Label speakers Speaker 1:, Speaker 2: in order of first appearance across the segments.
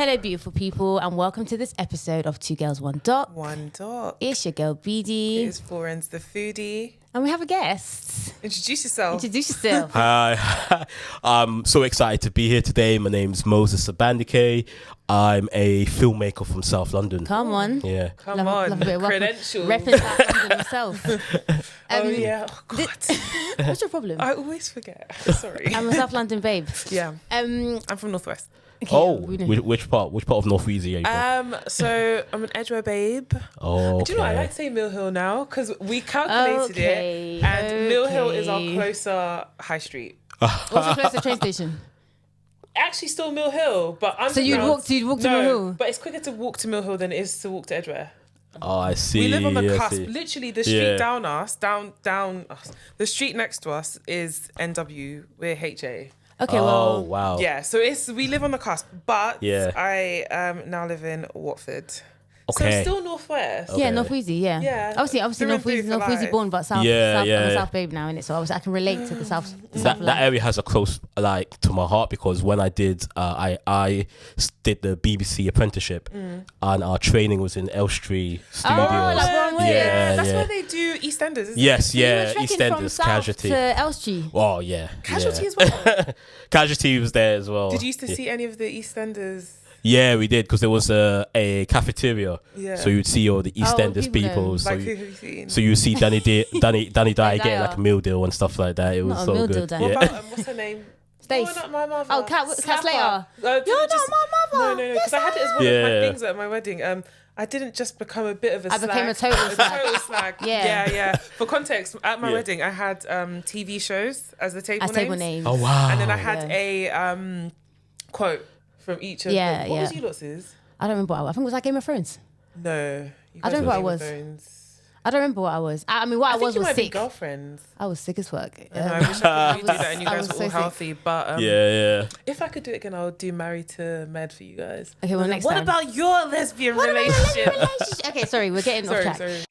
Speaker 1: Hello, beautiful people, and welcome to this episode of Two Girls, One Doc.
Speaker 2: One Doc.
Speaker 1: It's your girl, BD.
Speaker 2: It's Florence, the foodie.
Speaker 1: And we have a guest.
Speaker 2: Introduce yourself.
Speaker 3: Hi. I'm so excited to be here today. My name's Moses Ssebandeke. I'm a filmmaker from South London.
Speaker 1: Come on.
Speaker 3: Yeah.
Speaker 2: Come on.
Speaker 1: Love a bit of
Speaker 2: Credentials.
Speaker 1: repping South London himself.
Speaker 2: Oh, yeah. Oh, God.
Speaker 1: What's your problem?
Speaker 2: I always forget. Sorry.
Speaker 1: I'm a South London babe.
Speaker 2: Yeah. I'm from Northwest.
Speaker 1: Okay,
Speaker 3: Which part? Which part of North Weezy are you from?
Speaker 2: So I'm an Edgware babe.
Speaker 3: Oh, okay.
Speaker 2: Do you know what? I like to say Mill Hill now because we calculated it, and Mill Hill is our closer high street.
Speaker 1: What's the closest train station?
Speaker 2: Actually, still Mill Hill, but
Speaker 1: So you'd walk to Mill Hill?
Speaker 2: But it's quicker to walk to Mill Hill than it is to walk to Edgware.
Speaker 3: Oh, I see.
Speaker 2: We live on the
Speaker 3: I
Speaker 2: cusp.
Speaker 3: see.
Speaker 2: Literally, the street down us. The street next to us is NW. We're HA.
Speaker 1: Okay,
Speaker 3: Oh,
Speaker 1: well.
Speaker 3: wow.
Speaker 2: Yeah, so we live on the cusp, but I now live in Watford.
Speaker 3: Okay.
Speaker 2: So still Northwest.
Speaker 1: Yeah, North Weezy, yeah.
Speaker 2: Yeah.
Speaker 1: Obviously North Weezy born, but South, I'm a South babe now, innit? So obviously I can relate to the South.
Speaker 3: That area has a close to my heart because when I did I did the BBC apprenticeship and our training was in Elstree Studios.
Speaker 1: Oh, like wrong way.
Speaker 2: That's where they do EastEnders, isn't it?
Speaker 3: Yes,
Speaker 1: So you were
Speaker 3: yeah,
Speaker 1: trekking
Speaker 3: EastEnders,
Speaker 1: from South
Speaker 3: Casualty.
Speaker 1: to Elstree.
Speaker 3: Oh yeah,
Speaker 2: Casualty
Speaker 3: yeah.
Speaker 2: as well.
Speaker 3: Casualty was there as well.
Speaker 2: Did you used to see any of the EastEnders?
Speaker 3: Yeah, we did because there was a cafeteria.
Speaker 2: Yeah.
Speaker 3: So you would see all the EastEnders
Speaker 1: people
Speaker 3: people. So
Speaker 2: Like who
Speaker 3: you,
Speaker 2: have you seen?
Speaker 3: so you would see Danny Dyer
Speaker 1: Dyer.
Speaker 3: getting like a meal deal and stuff like that. It was
Speaker 1: Not a
Speaker 3: so
Speaker 1: meal deal,
Speaker 3: good.
Speaker 1: Dan.
Speaker 2: What
Speaker 3: Yeah.
Speaker 2: about, what's her name?
Speaker 1: Stace.
Speaker 2: Oh, not my mother.
Speaker 1: Oh, Cat Slater.
Speaker 2: You're
Speaker 1: You're not my mother.
Speaker 2: No, because I had it as one of my things at my wedding. I didn't just become a bit of a slag.
Speaker 1: became a total slag.
Speaker 2: total slag. Yeah. For context, at my wedding, I had TV shows as the table names.
Speaker 3: Oh wow.
Speaker 2: And then I had a quote from each of them. What was you lot's?
Speaker 1: I don't remember what I was. I think it was like Game of Thrones.
Speaker 2: No.
Speaker 1: I don't know what I was. I don't remember what I was. I mean, what I was
Speaker 2: think you might be
Speaker 1: sick.
Speaker 2: girlfriends.
Speaker 1: I was sick as fuck.
Speaker 2: I wish I could do that and you
Speaker 1: I
Speaker 2: guys
Speaker 1: was
Speaker 2: were all
Speaker 1: so sick.
Speaker 2: healthy. But
Speaker 3: yeah.
Speaker 2: if I could do it again, I would do Married to Med for you guys.
Speaker 1: Okay, well, next
Speaker 2: What
Speaker 1: time.
Speaker 2: about your lesbian relationship?
Speaker 1: Okay, sorry, we're getting off track.
Speaker 2: Sorry.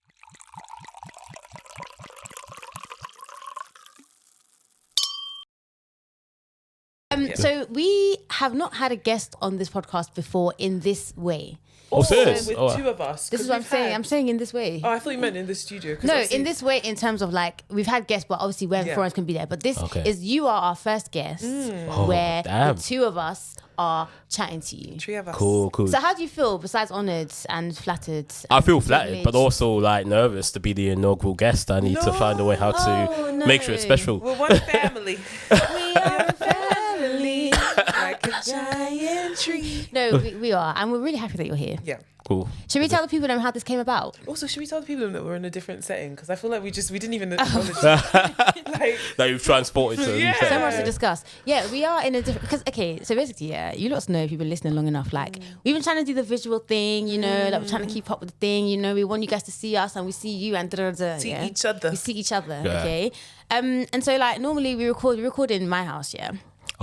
Speaker 1: So we have not had a guest on this podcast before in this way.
Speaker 3: Oh, serious?
Speaker 2: With
Speaker 3: Oh,
Speaker 2: two of us.
Speaker 1: This is what I'm saying. I'm saying in this way.
Speaker 2: Oh, I thought you meant in the studio.
Speaker 1: No, in this way, in terms of like we've had guests, but obviously where Florence can be there. But this is you are our first guest, where the two of us are chatting to you.
Speaker 2: Three of us.
Speaker 3: Cool.
Speaker 1: So how do you feel? Besides honoured and flattered.
Speaker 3: I feel flattered, but also like nervous to be the inaugural guest. I need to find a way how to make sure it's special.
Speaker 2: We're one family.
Speaker 1: We are a family.
Speaker 2: Like a giant tree.
Speaker 1: No, we are, and we're really happy that you're here.
Speaker 2: Yeah.
Speaker 3: Cool.
Speaker 1: Should we tell the people then how this came about?
Speaker 2: Also, should we tell the people that we're in a different setting? Because I feel like we didn't even acknowledge it. Like,
Speaker 3: That you've transported to.
Speaker 2: Yeah.
Speaker 1: So much to discuss. Yeah, we are in a different. Because so basically, you lot know if you've been listening long enough. Like we've been trying to do the visual thing, like we're trying to keep up with the thing. We want you guys to see us and we see you and
Speaker 2: see each other.
Speaker 1: We see each other.
Speaker 3: Yeah.
Speaker 1: Okay. And so like normally we record in my house. Yeah.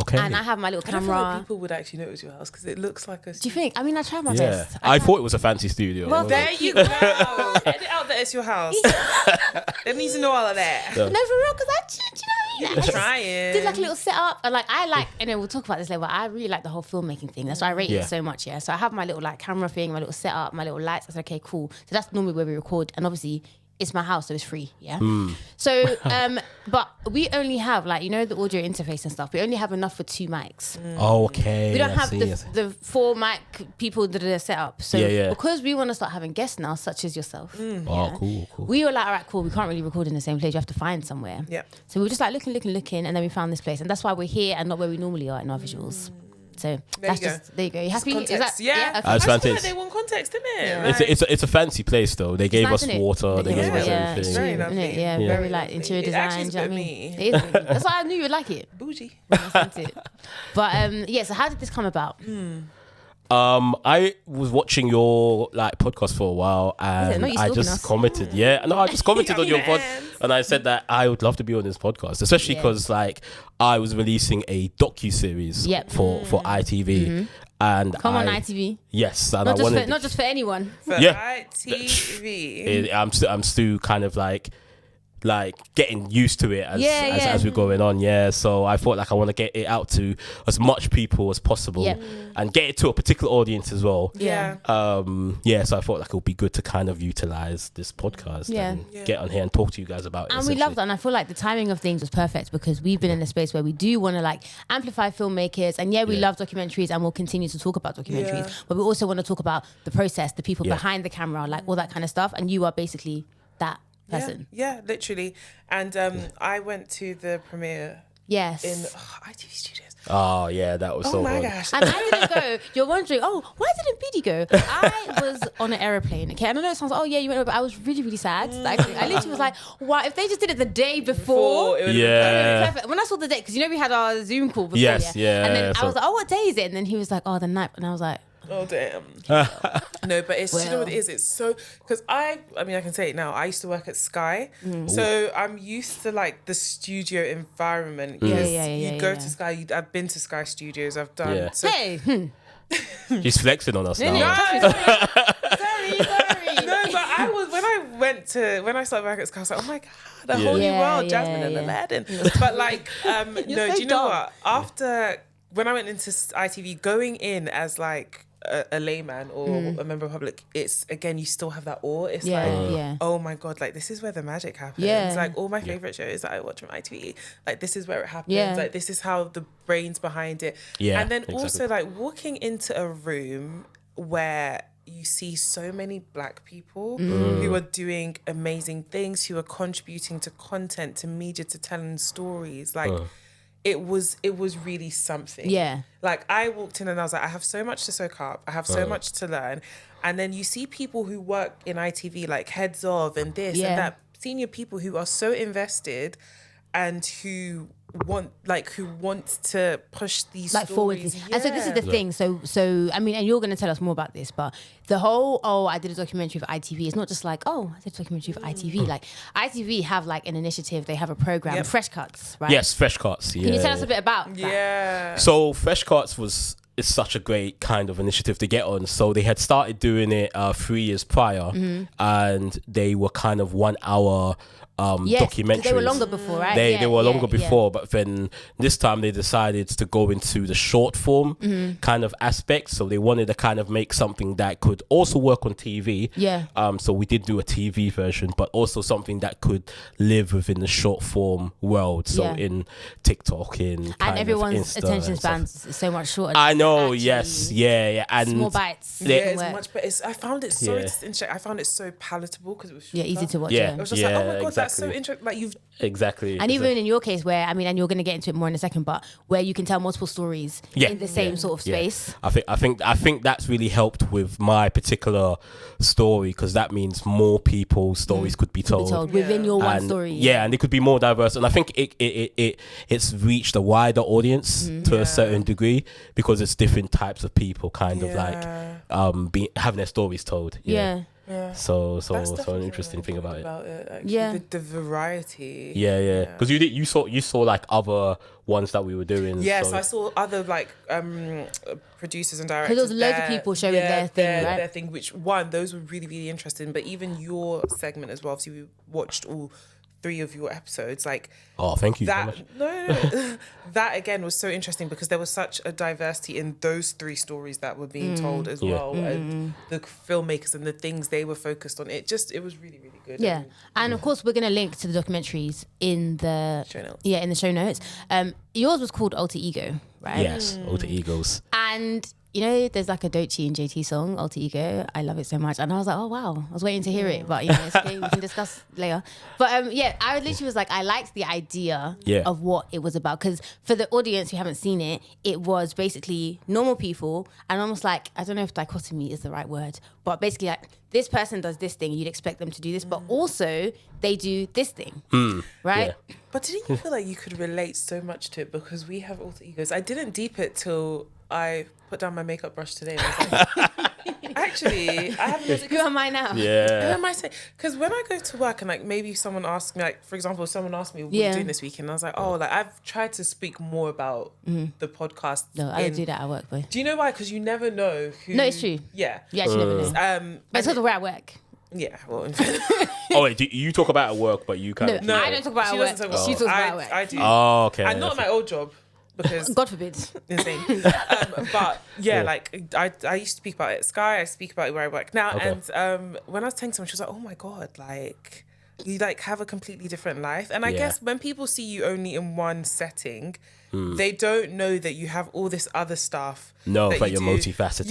Speaker 3: Okay.
Speaker 1: And I have my little
Speaker 2: I don't feel like
Speaker 1: camera.
Speaker 2: people would actually know it was your house because it looks like a.
Speaker 1: Do you think? I mean, I tried my
Speaker 3: Yeah.
Speaker 1: best.
Speaker 3: I thought it was a fancy studio.
Speaker 1: Well,
Speaker 2: There you go. Edit out that it's your house. They need to know all of that.
Speaker 1: No, for real, because do you know what I mean? I just
Speaker 2: Trying.
Speaker 1: did like a little setup, and we'll talk about this later. But I really like the whole filmmaking thing. That's why I rate it so much. Yeah, so I have my little like camera thing, my little setup, my little lights. I said, okay, cool. So that's normally where we record, and obviously it's my house, so it's free. Yeah. So, but we only have the audio interface and stuff. We only have enough for 2 mics.
Speaker 3: Okay.
Speaker 1: We don't have
Speaker 3: I see.
Speaker 1: the 4 mic people that are set up. So because we want to start having guests now, such as yourself.
Speaker 3: Oh, cool.
Speaker 1: We were like, all right, cool. We can't really record in the same place. You have to find somewhere.
Speaker 2: Yeah.
Speaker 1: So we were just like looking, and then we found this place, and that's why we're here and not where we normally are in our visuals. So there you go. You happy?
Speaker 2: Context.
Speaker 1: Is that,
Speaker 2: yeah.
Speaker 1: Okay.
Speaker 3: That's
Speaker 2: I feel
Speaker 3: fantastic.
Speaker 2: like they want context, innit?
Speaker 3: Yeah. It's a fancy place though. They gave
Speaker 1: nice,
Speaker 3: us
Speaker 1: innit?
Speaker 3: water. They gave us
Speaker 1: it's
Speaker 3: everything.
Speaker 2: very
Speaker 1: true,
Speaker 2: lovely.
Speaker 1: innit? Yeah,
Speaker 3: Yeah.
Speaker 1: very like interior
Speaker 2: It
Speaker 1: design.
Speaker 2: actually
Speaker 1: Do you know what I
Speaker 2: is
Speaker 1: mean?
Speaker 2: me.
Speaker 1: It is. That's why I knew you'd like it.
Speaker 2: Bougie.
Speaker 1: That's it. But yeah. So how did this come about?
Speaker 3: I was watching your podcast for a while, and
Speaker 1: No, you're
Speaker 3: I
Speaker 1: stalking
Speaker 3: just
Speaker 1: us.
Speaker 3: commented. Yeah, no, I just commented on your pod,
Speaker 2: Yes.
Speaker 3: and I said that I would love to be on this podcast, especially because I was releasing a docu-series for ITV, and
Speaker 1: Come on, ITV.
Speaker 3: Yes, and
Speaker 1: Not just for anyone.
Speaker 2: For
Speaker 3: Yeah.
Speaker 2: ITV.
Speaker 3: I'm still kind of like like getting used to it as we're going on. Yeah, so I thought like I want to get it out to as much people as possible and get it to a particular audience as well. So I thought like it would be good to kind of utilize this podcast and get on here and talk to you guys about it.
Speaker 1: And we love that, and I feel like the timing of things was perfect because we've been in a space where we do want to like amplify filmmakers, and we love documentaries and we'll continue to talk about documentaries, but we also want to talk about the process, the people behind the camera, like all that kind of stuff, and you are basically that person.
Speaker 2: Yeah, literally. And I went to the premiere in ITV Studios.
Speaker 3: Oh yeah, that was so
Speaker 2: my
Speaker 3: fun.
Speaker 2: gosh.
Speaker 1: And I didn't go. You're wondering, why didn't BD go? I was on an aeroplane. Okay, and I know it sounds like, you went over, but I was really, really sad. Like, I literally was like, wow, if they just did it the day before it would be perfect. When I saw the day, because we had our Zoom call before. And then I was like, I was like, what day is it? And then he was like, the night. And I was like,
Speaker 2: oh damn. No, but it's you know what it is, it's so, because I can say it now, I used to work at Sky, so I'm used to like the studio environment. You go to Sky, I've been to Sky Studios, I've done
Speaker 3: She's flexing on us now.
Speaker 1: sorry.
Speaker 2: No, but when I started working at Sky, I was like, oh my god, the whole new world, Jasmine and Aladdin. But like no, do you know what, after when I went into ITV, going in as like a layman or a member of public, it's again, you still have that awe. It's oh my god, like this is where the magic happens. Like all my favorite shows that I watch from ITV, like this is where it happens. Like this is how the brains behind it. And then also like walking into a room where you see so many black people who are doing amazing things, who are contributing to content, to media, to telling stories, like it was really something. Like I walked in and I was like, I have so much to soak up, I have so much to learn. And then you see people who work in ITV, like heads of and this and that, senior people who are so invested and who want to push these
Speaker 1: like forward. And so this is the thing. So I mean, and you're going to tell us more about this, but the whole I did a documentary for ITV. It's not just like I did a documentary for ITV. Like ITV have like an initiative. They have a program, Fresh Cuts, right?
Speaker 3: Yes, Fresh Cuts.
Speaker 1: Can you tell us a bit about that?
Speaker 3: So Fresh Cuts is such a great kind of initiative to get on. So they had started doing it 3 years prior, and they were kind of 1 hour documentaries.
Speaker 1: They were longer before, right?
Speaker 3: They were longer before, but then this time they decided to go into the short form kind of aspect. So they wanted to kind of make something that could also work on TV. So we did do a TV version, but also something that could live within the short form world. So in TikTok, and
Speaker 1: everyone's attention spans is so much shorter.
Speaker 3: I know, and
Speaker 1: small bites.
Speaker 2: It's much better. I found it so I found it so palatable because it was shorter.
Speaker 1: Easy to watch.
Speaker 2: It was just like, oh my god, that's so interesting. Like you've
Speaker 3: and
Speaker 1: even in your case, where and you're going to get into it more in a second, but where you can tell multiple stories in the same sort of space.
Speaker 3: I think that's really helped with my particular story, because that means more people's stories could be told
Speaker 1: within your one story.
Speaker 3: And it could be more diverse. And I think it's reached a wider audience to a certain degree, because it's different types of people kind of like having their stories told. So an interesting thing about it.
Speaker 2: The variety.
Speaker 3: Because you saw like other ones that we were doing.
Speaker 2: So I saw other like producers and directors.
Speaker 1: Because there was loads of people showing their thing, right?
Speaker 2: Their thing, which those were really, really interesting. But even your segment as well. Obviously, we watched all 3 of your episodes. Like,
Speaker 3: thank you so much.
Speaker 2: No. That again was so interesting because there was such a diversity in those 3 stories that were being told as well, and the filmmakers and the things they were focused on. It was really, really good.
Speaker 1: And of course we're going to link to the documentaries in the
Speaker 2: show notes.
Speaker 1: In the show notes. Yours was called Alter Ego, right?
Speaker 3: Yes, Alter Egos.
Speaker 1: And you know, there's like a Doechii and JT song, Alter Ego. I love it so much. And I was like, oh, wow. I was waiting to hear it. But, it's okay. We can discuss later. But, I literally was like, I liked the idea of what it was about. Because for the audience who haven't seen it, it was basically normal people. And almost like, I don't know if dichotomy is the right word. But basically, like, this person does this thing. You'd expect them to do this. But also, they do this thing. Right?
Speaker 2: Yeah. But didn't you feel like you could relate so much to it? Because we have alter egos. I didn't deep it till I put down my makeup brush today. And I was like, actually, I have music.
Speaker 1: Who am I now?
Speaker 2: Who am I saying? Because when I go to work and like maybe someone asks me, like for example, someone asked me what we're doing this weekend, I was like, like I've tried to speak more about the podcast.
Speaker 1: No, I don't do that at work, boy.
Speaker 2: Do you know why? Because you never know who.
Speaker 1: No, it's true.
Speaker 2: Yeah.
Speaker 1: You actually never know. But it's because of where I work.
Speaker 2: Yeah, well,
Speaker 3: Oh wait, you talk about at work, but you kind of
Speaker 1: No, I don't talk about
Speaker 2: she
Speaker 1: at work.
Speaker 2: doesn't talk about
Speaker 1: She talks about at work.
Speaker 2: I do.
Speaker 3: Oh, okay.
Speaker 2: And not my old job because
Speaker 1: God forbid.
Speaker 2: insane. But like I used to speak about it at Sky. I speak about it where I work now.
Speaker 3: Okay.
Speaker 2: And when I was telling someone, she was like, "Oh my God, like you like have a completely different life." And I guess when people see you only in one setting, they don't know that you have all this other stuff.
Speaker 3: No,
Speaker 2: that
Speaker 3: but
Speaker 2: you
Speaker 3: you're
Speaker 2: do.
Speaker 3: multifaceted.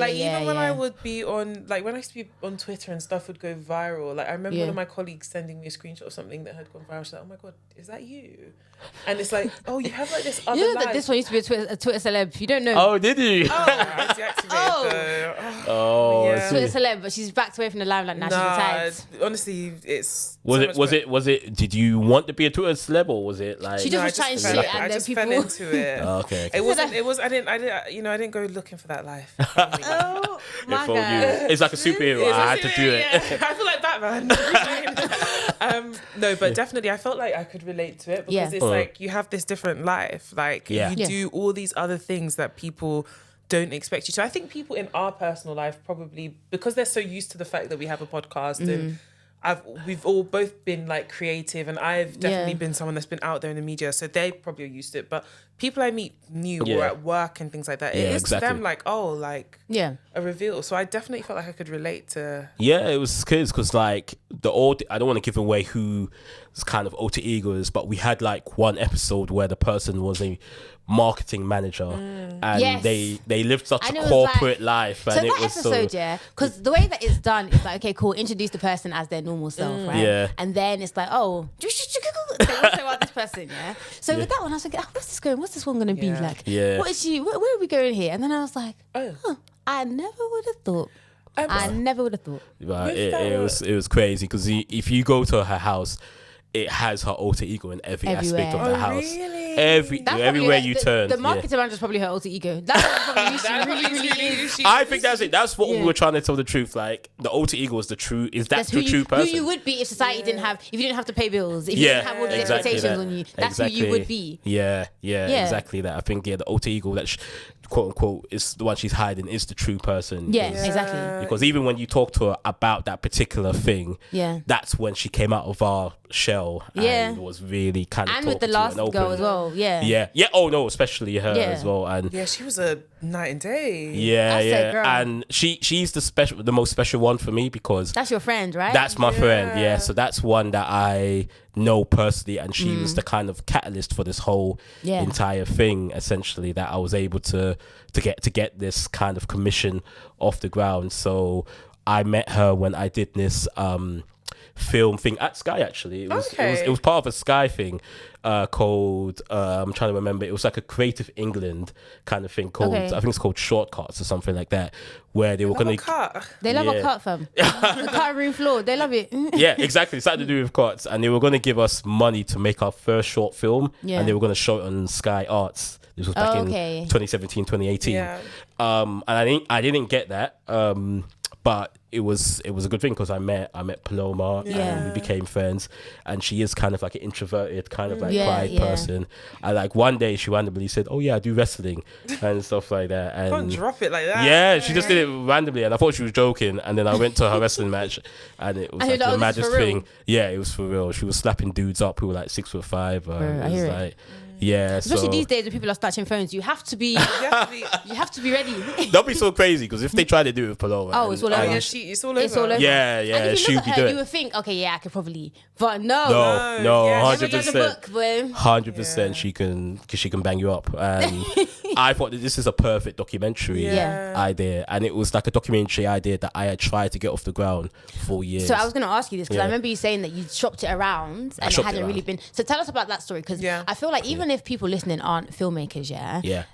Speaker 2: Even when I would be on, like when I used to be on Twitter and stuff would go viral. Like I remember one of my colleagues sending me a screenshot of something that had gone viral. She's like, "Oh my God, is that you?" And it's like, "Oh, you have like this other
Speaker 1: You know
Speaker 2: life."
Speaker 1: that this one used to be a Twitter celeb. You don't know.
Speaker 3: Oh, did you?
Speaker 2: I deactivated
Speaker 3: I see.
Speaker 1: Twitter celeb, but she's backed away from the limelight now. She's retired.
Speaker 2: Honestly, it's
Speaker 3: Was it? Did you want to be a Twitter celeb, or was it like?
Speaker 1: She just was chatting shit, and
Speaker 2: I
Speaker 1: then
Speaker 2: just
Speaker 1: people.
Speaker 2: fell into it.
Speaker 3: Okay.
Speaker 2: It wasn't. It was. I didn't go looking for that life.
Speaker 1: Oh my
Speaker 3: It phoned
Speaker 1: God.
Speaker 3: you. It's like a superhero. I had to do it.
Speaker 2: Yeah. I feel like Batman. No, but definitely, I felt like I could relate to it because it's like you have this different life. Like you do all these other things that people don't expect you to. I think people in our personal life probably, because they're so used to the fact that we have a podcast and we've all both been like creative, and I've definitely been someone that's been out there in the media, so they probably are used to it. But people I meet new or at work and things like that, it is to them like, oh, like a reveal. So I definitely felt like I could relate to.
Speaker 3: Yeah, it was good because like I don't want to give away who's kind of alter ego is, but we had like one episode where the person was a marketing manager and they lived such a corporate life.
Speaker 1: So
Speaker 3: and
Speaker 1: that
Speaker 3: it was
Speaker 1: episode, because the way that it's done is like, okay, cool, introduce the person as their normal self, right?
Speaker 3: Yeah.
Speaker 1: And then it's like, oh, they want to say about this person, So with that one, I was thinking, where's this going? What's this one going to be like?
Speaker 3: Yeah.
Speaker 1: What is she? Where are we going here? And then I was like, I never would have thought. I never would have thought.
Speaker 3: But it was crazy because if you go to her house, it has her alter ego in every aspect of the house.
Speaker 2: Really?
Speaker 3: Everywhere you turn.
Speaker 1: The marketer manager is probably her alter ego. That's probably really.
Speaker 3: I think that's it. That's what we were trying to tell the truth. Like the alter ego is the true. Is that the true person?
Speaker 1: Who you would be if society didn't have, if you didn't have to pay bills, if you didn't have all the expectations on you. That's who you would be.
Speaker 3: Yeah, exactly that. I think the alter ego that quote unquote is the one she's hiding is the true person.
Speaker 1: Yeah, exactly.
Speaker 3: Because even when you talk to her about that particular thing, that's when she came out of our shell and was really kind of
Speaker 1: and with the last girl as well. Yeah.
Speaker 3: Oh no, especially her as well. And
Speaker 2: she was a night and day.
Speaker 3: And she's the most special one for me because
Speaker 1: that's your friend, right?
Speaker 3: That's my friend. Yeah, so that's one that I know personally, and she was the kind of catalyst for this whole entire thing. Essentially, that I was able to get this kind of commission off the ground. So I met her when I did this film thing at Sky. Actually, it was part of a Sky thing called I'm trying to remember. It was like a Creative England kind of thing called I think it's called Shortcuts or something like that, where they were going to.
Speaker 1: They love a cut, fam. The cut room floor. They love it.
Speaker 3: Yeah, exactly. It's something to do with cuts, and they were going to give us money to make our first short film, and they were going to show it on Sky Arts. This was back in 2017, 2018. And I didn't get that. But it was a good thing because I met Paloma and we became friends, and she is kind of like an introverted kind of like quiet person. And like one day she randomly said, "Oh yeah, I do wrestling," and stuff like that. And
Speaker 2: can't drop it like that.
Speaker 3: Yeah, she just did it randomly, and I thought she was joking. And then I went to her wrestling match, and it was like the maddest thing. Yeah, it was for real. She was slapping dudes up who were like 6'5".
Speaker 1: I hear it.
Speaker 3: Yeah,
Speaker 1: especially these days when people are snatching phones, you have to be ready.
Speaker 3: Don't be so crazy because if they try to do it with Paloma,
Speaker 1: it's all over.
Speaker 2: It's all over.
Speaker 3: Yeah,
Speaker 1: and if you
Speaker 3: she
Speaker 1: look
Speaker 3: would
Speaker 1: at
Speaker 3: do
Speaker 1: her,
Speaker 3: it.
Speaker 1: you would think, okay, yeah, I could probably, but no,
Speaker 3: 100%, 100%. She can bang you up, and I thought that this is a perfect documentary idea, and it was like a documentary idea that I had tried to get off the ground for years.
Speaker 1: So I was going to ask you this because I remember you saying that you shopped it around and it hadn't really been. So tell us about that story because I feel like even if people listening aren't filmmakers,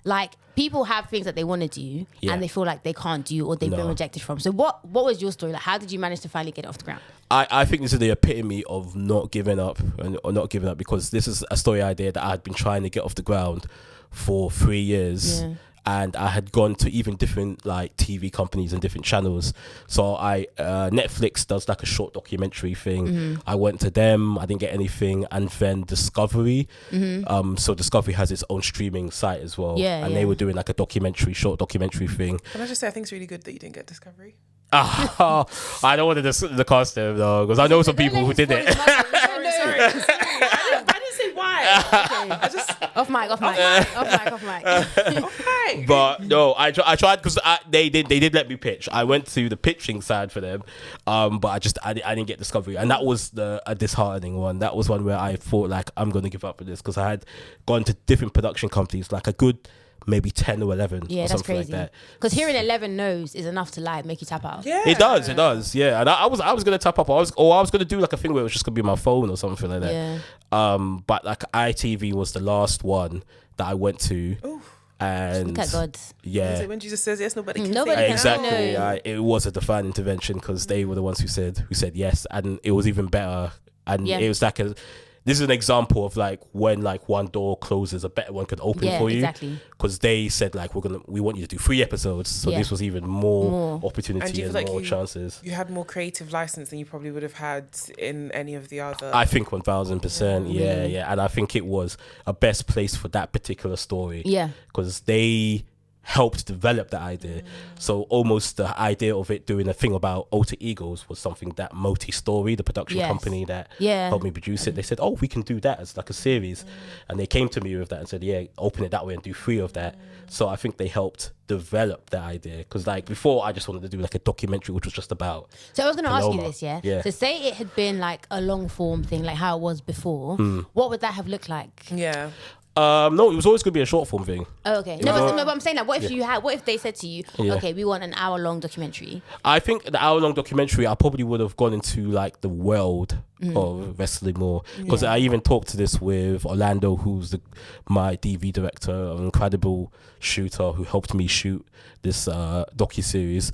Speaker 1: like people have things that they want to do and they feel like they can't do or they've been rejected from. So what was your story? Like, how did you manage to finally get it off the ground?
Speaker 3: I think this is the epitome of not giving up because this is a story idea that I had been trying to get off the ground for 3 years. And I had gone to even different like TV companies and different channels. So Netflix does like a short documentary thing. I went to them, I didn't get anything. And then Discovery. So Discovery has its own streaming site as well. And they were doing like a short documentary thing.
Speaker 2: Can I just say, I think it's really good that you didn't get Discovery.
Speaker 3: I don't want to discuss the costume though, because I know some people who did it.
Speaker 2: Sorry. I didn't say why. Okay. I just
Speaker 1: off mic.
Speaker 3: But no, I tried because they did let me pitch. I went to the pitching side for them, but I didn't get Discovery, and that was a disheartening one. That was one where I thought like I'm gonna give up with this, because I had gone to different production companies, like a good maybe 10 or 11 or something crazy. Like that.
Speaker 1: Because hearing 11 no's is enough to like make you tap out.
Speaker 2: Yeah,
Speaker 3: it does. Yeah, and I was gonna tap up. I was gonna do like a thing where it was just gonna be my phone or something like that.
Speaker 1: Yeah.
Speaker 3: But like ITV was the last one that I went to.
Speaker 2: Ooh.
Speaker 3: And
Speaker 1: look at God.
Speaker 2: Yeah, when Jesus says yes, nobody can
Speaker 1: say
Speaker 3: exactly.
Speaker 1: No.
Speaker 3: It was a divine intervention, because they were the ones who said yes, and it was even better. And it was like this is an example of like when like one door closes, a better one could open for you.
Speaker 1: Exactly.
Speaker 3: Because they said like we want you to do 3 episodes, so this was even more opportunity and more chances.
Speaker 2: You had more creative license than you probably would have had in any of the other.
Speaker 3: I think 1000%. Yeah, and I think it was a best place for that particular story.
Speaker 1: Yeah,
Speaker 3: because they helped develop the idea. So almost the idea of it doing a thing about alter egos was something that Moti Story, the production company that helped me produce it, they said, oh, we can do that as like a series. And they came to me with that and said, yeah, open it that way and do 3 of that. So I think they helped develop the idea, because like before I just wanted to do like a documentary which was just about
Speaker 1: so I was going to ask you this,
Speaker 3: yeah.
Speaker 1: So say it had been like a long form thing, like how it was before, what would that have looked like?
Speaker 2: Yeah.
Speaker 3: No, it was always going to be a short form thing.
Speaker 1: Oh, okay. No, but I'm saying like, what if they said to you, okay, we want an hour-long documentary? I
Speaker 3: think the hour-long documentary, I probably would have gone into like the world of wrestling more, because I even talked to this with Orlando, who's my DV director, an incredible shooter who helped me shoot this docuseries.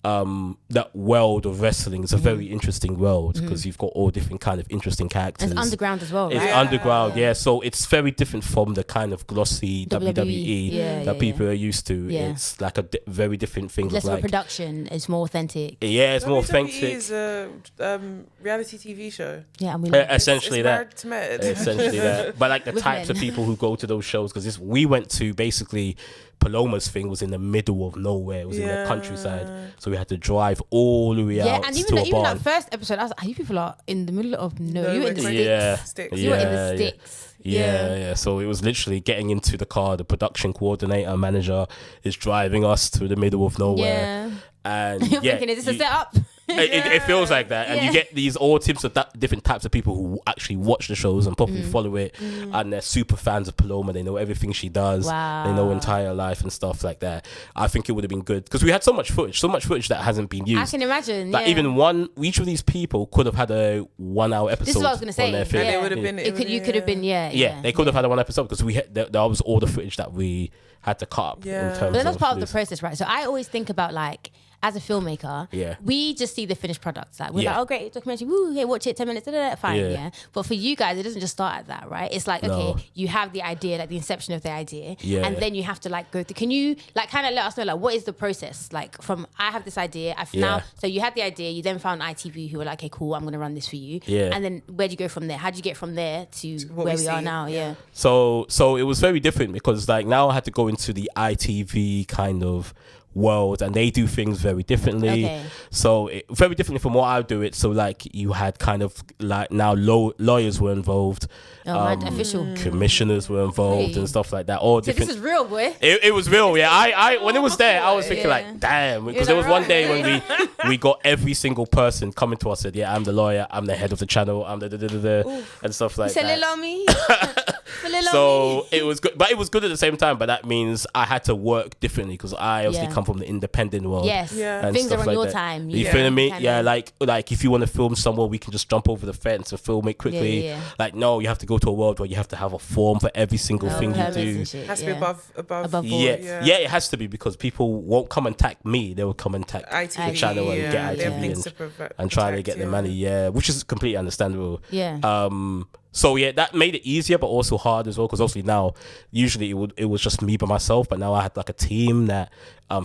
Speaker 3: That world of wrestling is a very interesting world, because you've got all different kind of interesting characters.
Speaker 1: It's underground as well, right?
Speaker 3: It's underground, so it's very different from the kind of glossy WWE that people are used to. It's like a very different thing.
Speaker 1: Less of a production, it's more authentic.
Speaker 3: Yeah, it's more authentic.
Speaker 2: It's a reality TV show.
Speaker 1: Yeah, and we
Speaker 3: essentially
Speaker 2: it's
Speaker 3: that. Essentially that. But like the types of people who go to those shows, because we went to basically Paloma's thing was in the middle of nowhere. It was in the countryside, so we had to drive all the way out
Speaker 1: and
Speaker 3: to
Speaker 1: even
Speaker 3: a barn.
Speaker 1: that first episode, I was like, you people are in the middle of nowhere. You were in the sticks.
Speaker 2: You
Speaker 1: were in the sticks.
Speaker 3: Yeah. So it was literally getting into the car. The production coordinator, manager, is driving us to the middle of nowhere. And
Speaker 1: you're thinking, is this a setup?
Speaker 3: It feels like that, and you get these all types of different types of people who actually watch the shows and probably follow it, and they're super fans of Paloma. They know everything she does.
Speaker 1: Wow.
Speaker 3: They know entire life and stuff like that. I think it would have been good, because we had so much footage that hasn't been used.
Speaker 1: I can imagine.
Speaker 3: Like even each of these people could have had a 1 hour episode.
Speaker 1: This is what I was going to say.
Speaker 2: And it would have been.
Speaker 1: You could have been.
Speaker 3: They could have had a 1 episode, because we had that was all the footage that we had to cut up. In terms
Speaker 1: but then that's
Speaker 3: of
Speaker 1: part of the process, right? So I always think about like, as a filmmaker, we just see the finished products. Like we're like, oh great, documentary, woo, okay, watch it, 10 minutes, fine, But for you guys, it doesn't just start at that, right? It's like, okay, you have the idea, like the inception of the idea, and then you have to like go through. Can you like kind of let us know, like, what is the process? Like from, I have this idea, so you had the idea, you then found ITV who were like, okay, cool, I'm gonna run this for you. And then where'd you go from there? How'd you get from there to where we are now?
Speaker 3: So it was very different, because like now I had to go into the ITV kind of world, and they do things very differently. So very differently from what I do it. So like you had kind of like now lawyers were involved,
Speaker 1: official
Speaker 3: commissioners were involved and stuff like that. All different.
Speaker 1: This is real, boy.
Speaker 3: It was real. Yeah, I when it was there, I was thinking like, damn, because there was one day when we got every single person coming to us, said, yeah, I'm the lawyer, I'm the head of the channel, I'm the and stuff like that.
Speaker 1: Little on me.
Speaker 3: So it was good, but it was good at the same time. But that means I had to work differently, because I obviously come from the independent world. And
Speaker 1: things are on
Speaker 3: like
Speaker 1: your
Speaker 3: that.
Speaker 1: time.
Speaker 3: You feel me? Like if you want to film somewhere, we can just jump over the fence and film it quickly. Like no, you have to go to a world where you have to have a form for every single thing you do.
Speaker 2: It has to be above board.
Speaker 3: It has to be, because people won't come and tag me. They will come and tag the channel and get ITV and try to get the money. Which is completely understandable. So that made it easier, but also hard as well, because obviously now, usually it was just me by myself, but now I had like a team that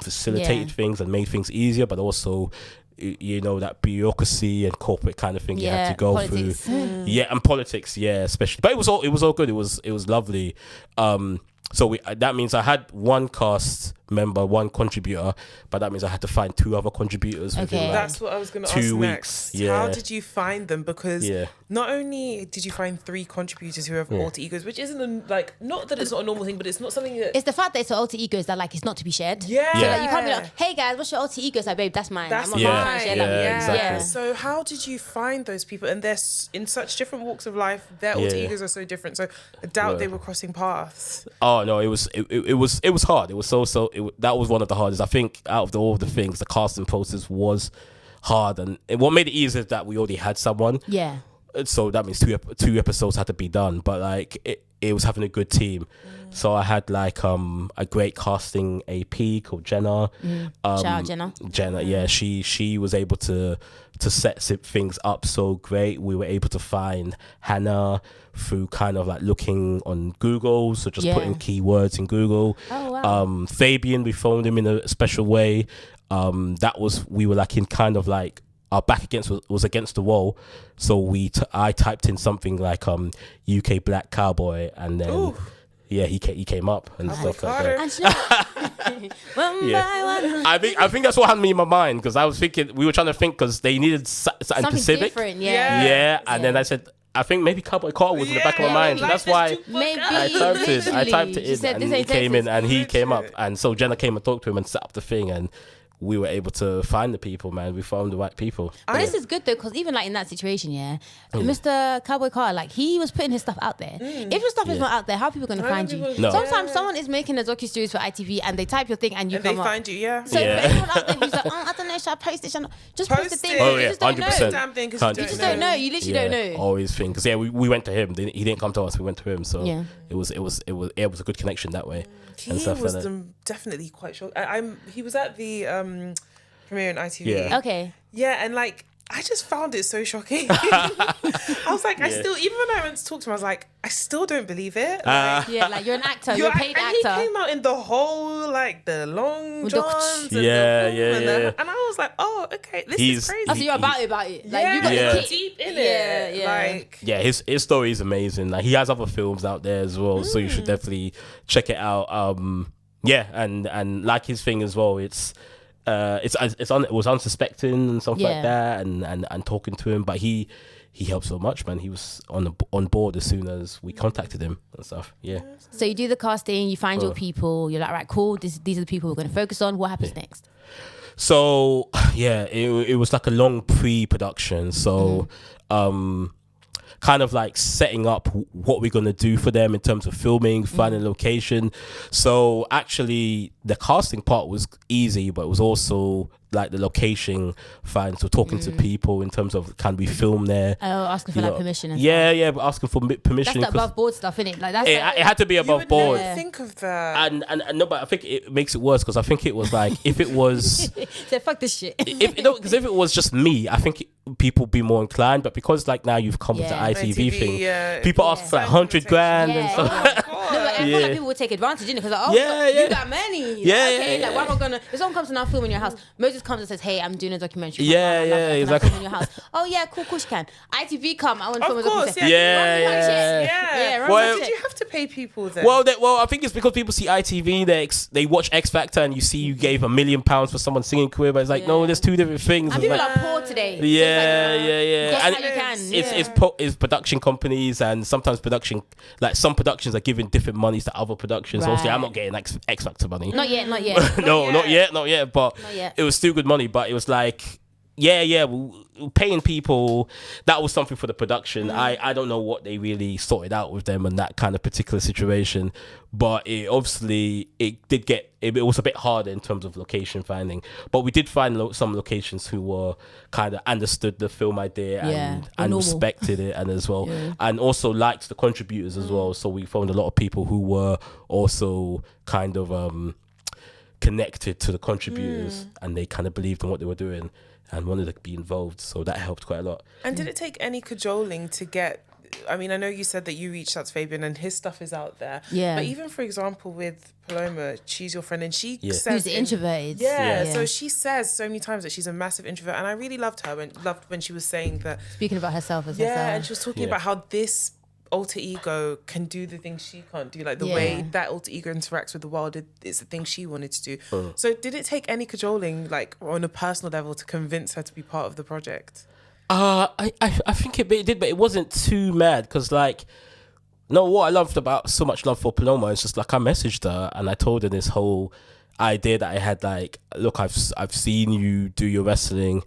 Speaker 3: facilitated things and made things easier, but also, you know, that bureaucracy and corporate kind of thing you had to go through. And politics, especially. But it was all good. It was lovely. So that means I had one cast member, one contributor, but that means I had to find 2 other contributors within
Speaker 2: That's what I was going to ask
Speaker 3: 2
Speaker 2: next.
Speaker 3: weeks. Yeah.
Speaker 2: How did you find them? Because not only did you find 3 contributors who have alter egos, which isn't not that it's not a normal thing, but it's not something that...
Speaker 1: It's the fact that it's an alter ego is that it's not to be shared.
Speaker 2: Yeah.
Speaker 1: So you can't be like, hey guys, what's your alter ego? It's like, babe, that's mine.
Speaker 2: That's
Speaker 1: I'm not trying to share that.
Speaker 3: Exactly.
Speaker 2: So how did you find those people? And they're in such different walks of life. Their alter egos are so different. So I doubt they were crossing paths.
Speaker 3: Oh no, it was hard. It was that was one of the hardest. I think out of all of the things, the casting process was hard, and what made it easier is that we already had someone.
Speaker 1: Yeah.
Speaker 3: So that means 2 episodes had to be done, but it was having a good team. So I had a great casting AP called Jenna.
Speaker 1: Shout out Jenna.
Speaker 3: Jenna, yeah, she was able to set things up so great. We were able to find Hannah through kind of looking on Google, so just putting keywords in Google.
Speaker 1: Oh wow.
Speaker 3: Fabian, we phoned him in a special way. We were in kind of our back was against the wall, so I typed in something like UK black cowboy, and then he came up and stuff like that.
Speaker 1: One by one.
Speaker 3: I think that's what had me in my mind, because I was thinking, we were trying to think, because they needed something Pacific.
Speaker 1: Different,
Speaker 3: and then I said, I think maybe Cowboy Carter was in the back of my mind, so that's why I typed it in, and he came in, and he came up, and so Jenna came and talked to him and set up the thing, and we were able to find the people, man. We found the right people.
Speaker 1: This is good though, because even in that situation, Mr. Cowboy Carter, he was putting his stuff out there. If your stuff is not out there, how are people going to find you?
Speaker 3: No.
Speaker 1: Sometimes someone is making a docu-series for ITV and they type your thing and you come
Speaker 2: they
Speaker 1: up.
Speaker 2: find you,
Speaker 1: So for anyone out there who's like, I don't know, should I post it? Should I not? Just post the thing.
Speaker 3: Oh yeah,
Speaker 1: you just don't
Speaker 3: 100%.
Speaker 2: Damn thing, 'cause
Speaker 1: You just don't know. You literally don't know.
Speaker 3: Always think, because we went to him. He didn't come to us. We went to him. So it was a good connection that way.
Speaker 2: He was definitely quite shocked. He was at the premiere in ITV.
Speaker 3: Yeah.
Speaker 1: Okay.
Speaker 2: Yeah, and I just found it so shocking. I was like, even when I went to talk to him, I was like, I still don't believe it.
Speaker 1: You're an actor. You're a paid actor.
Speaker 2: And he came out in the whole the long johns. And and I was like, oh, okay, this is crazy.
Speaker 1: So you're about it. You got
Speaker 2: to deep in it.
Speaker 3: His story is amazing. He has other films out there as well, so you should definitely check it out. And his thing as well, it was unsuspecting and stuff like that, and talking to him, but he helped so much, man. He was on board as soon as we contacted him and stuff.
Speaker 1: So you do the casting, you find your people, you're like, right, cool, these are the people we're going to focus on. What happens next?
Speaker 3: So it was a long pre-production, so kind of setting up what we're going to do for them in terms of filming, finding a location. So actually the casting part was easy, but it was also the location fine. So talking to people in terms of, can we film there?
Speaker 1: Asking for permission and
Speaker 3: stuff. But asking for permission.
Speaker 1: That's the above board stuff, innit?
Speaker 3: It had to be above board.
Speaker 2: Never think of that.
Speaker 3: And no, but I think it makes it worse, because I think it was if it was
Speaker 1: so fuck this shit.
Speaker 3: Because if it was just me, I think people be more inclined, but because now you've come with the ITV thing, people ask for 100 grand and stuff.
Speaker 1: No, but I feel like people would take advantage, innit? Because you got money. Why am I gonna? If someone comes to now film in your house, Moses comes and says, "Hey, I'm doing a documentary."
Speaker 3: Exactly.
Speaker 1: Film in your house. Oh yeah, cool, she can. ITV come. I want to film a documentary.
Speaker 2: Did you have to pay people then?
Speaker 3: Well, I think it's because people see ITV, they watch X Factor, and you see you gave £1 million for someone's singing career, but it's no, there's 2 different things.
Speaker 1: And people are poor today.
Speaker 3: And it's production companies, and sometimes some productions are giving different monies to other productions. Right. Obviously, I'm not getting X Factor money.
Speaker 1: Not yet.
Speaker 3: Not yet. But it was still good money. But it was paying people, that was something for the production. I don't know what they really sorted out with them in that kind of particular situation, but it obviously it was a bit harder in terms of location finding, but we did find some locations who were kind of understood the film idea and respected it, and as well and also liked the contributors as well. So we found a lot of people who were also kind of connected to the contributors, and they kind of believed in what they were doing and wanted to be involved, so that helped quite a lot. And
Speaker 2: did it take any cajoling to get? I mean, I know you said that you reached out to Fabian and his stuff is out there. Yeah. But even, for example, with Paloma, she's your friend, and she says...
Speaker 1: Who's introverted.
Speaker 2: So she says so many times that she's a massive introvert, and I really loved her and loved when she was saying that...
Speaker 1: Speaking about herself as herself.
Speaker 2: Yeah, and she was talking about how this alter ego can do the things she can't do, like the way that alter ego interacts with the world, it's the thing she wanted to do. So did it take any cajoling, like on a personal level, to convince her to be part of the project?
Speaker 3: I think it did, but it wasn't too mad because like. No, what I loved about so much love for Paloma is just like I messaged her and I told her this whole idea that I had, like, look, I've seen you do your wrestling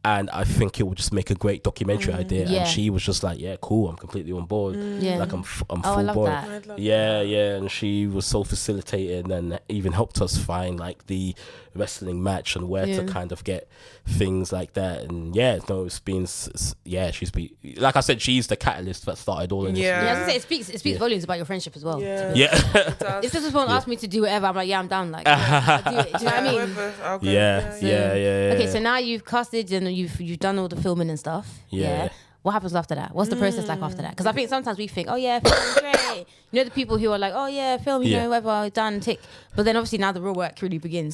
Speaker 3: and I think it would just make a great documentary idea. And she was just like, yeah, cool, I'm completely on board. Like I'm full board. And she was so facilitating and even helped us find like the wrestling match and where to kind of get things like that. And it's been she's been, like I said, she's the catalyst that started all of this.
Speaker 1: I was gonna say, it speaks volumes about your friendship as well. If this one asked me to do whatever, I'm like, I'm down, like I'll do it. Do you know what I mean? Okay, so now you've casted and you've done all the filming and stuff. What happens after that? What's the process like after that? Because I think sometimes we think, film's great. You know, the people who are like, film, you know, whatever, done, tick. But then obviously now the real work really begins.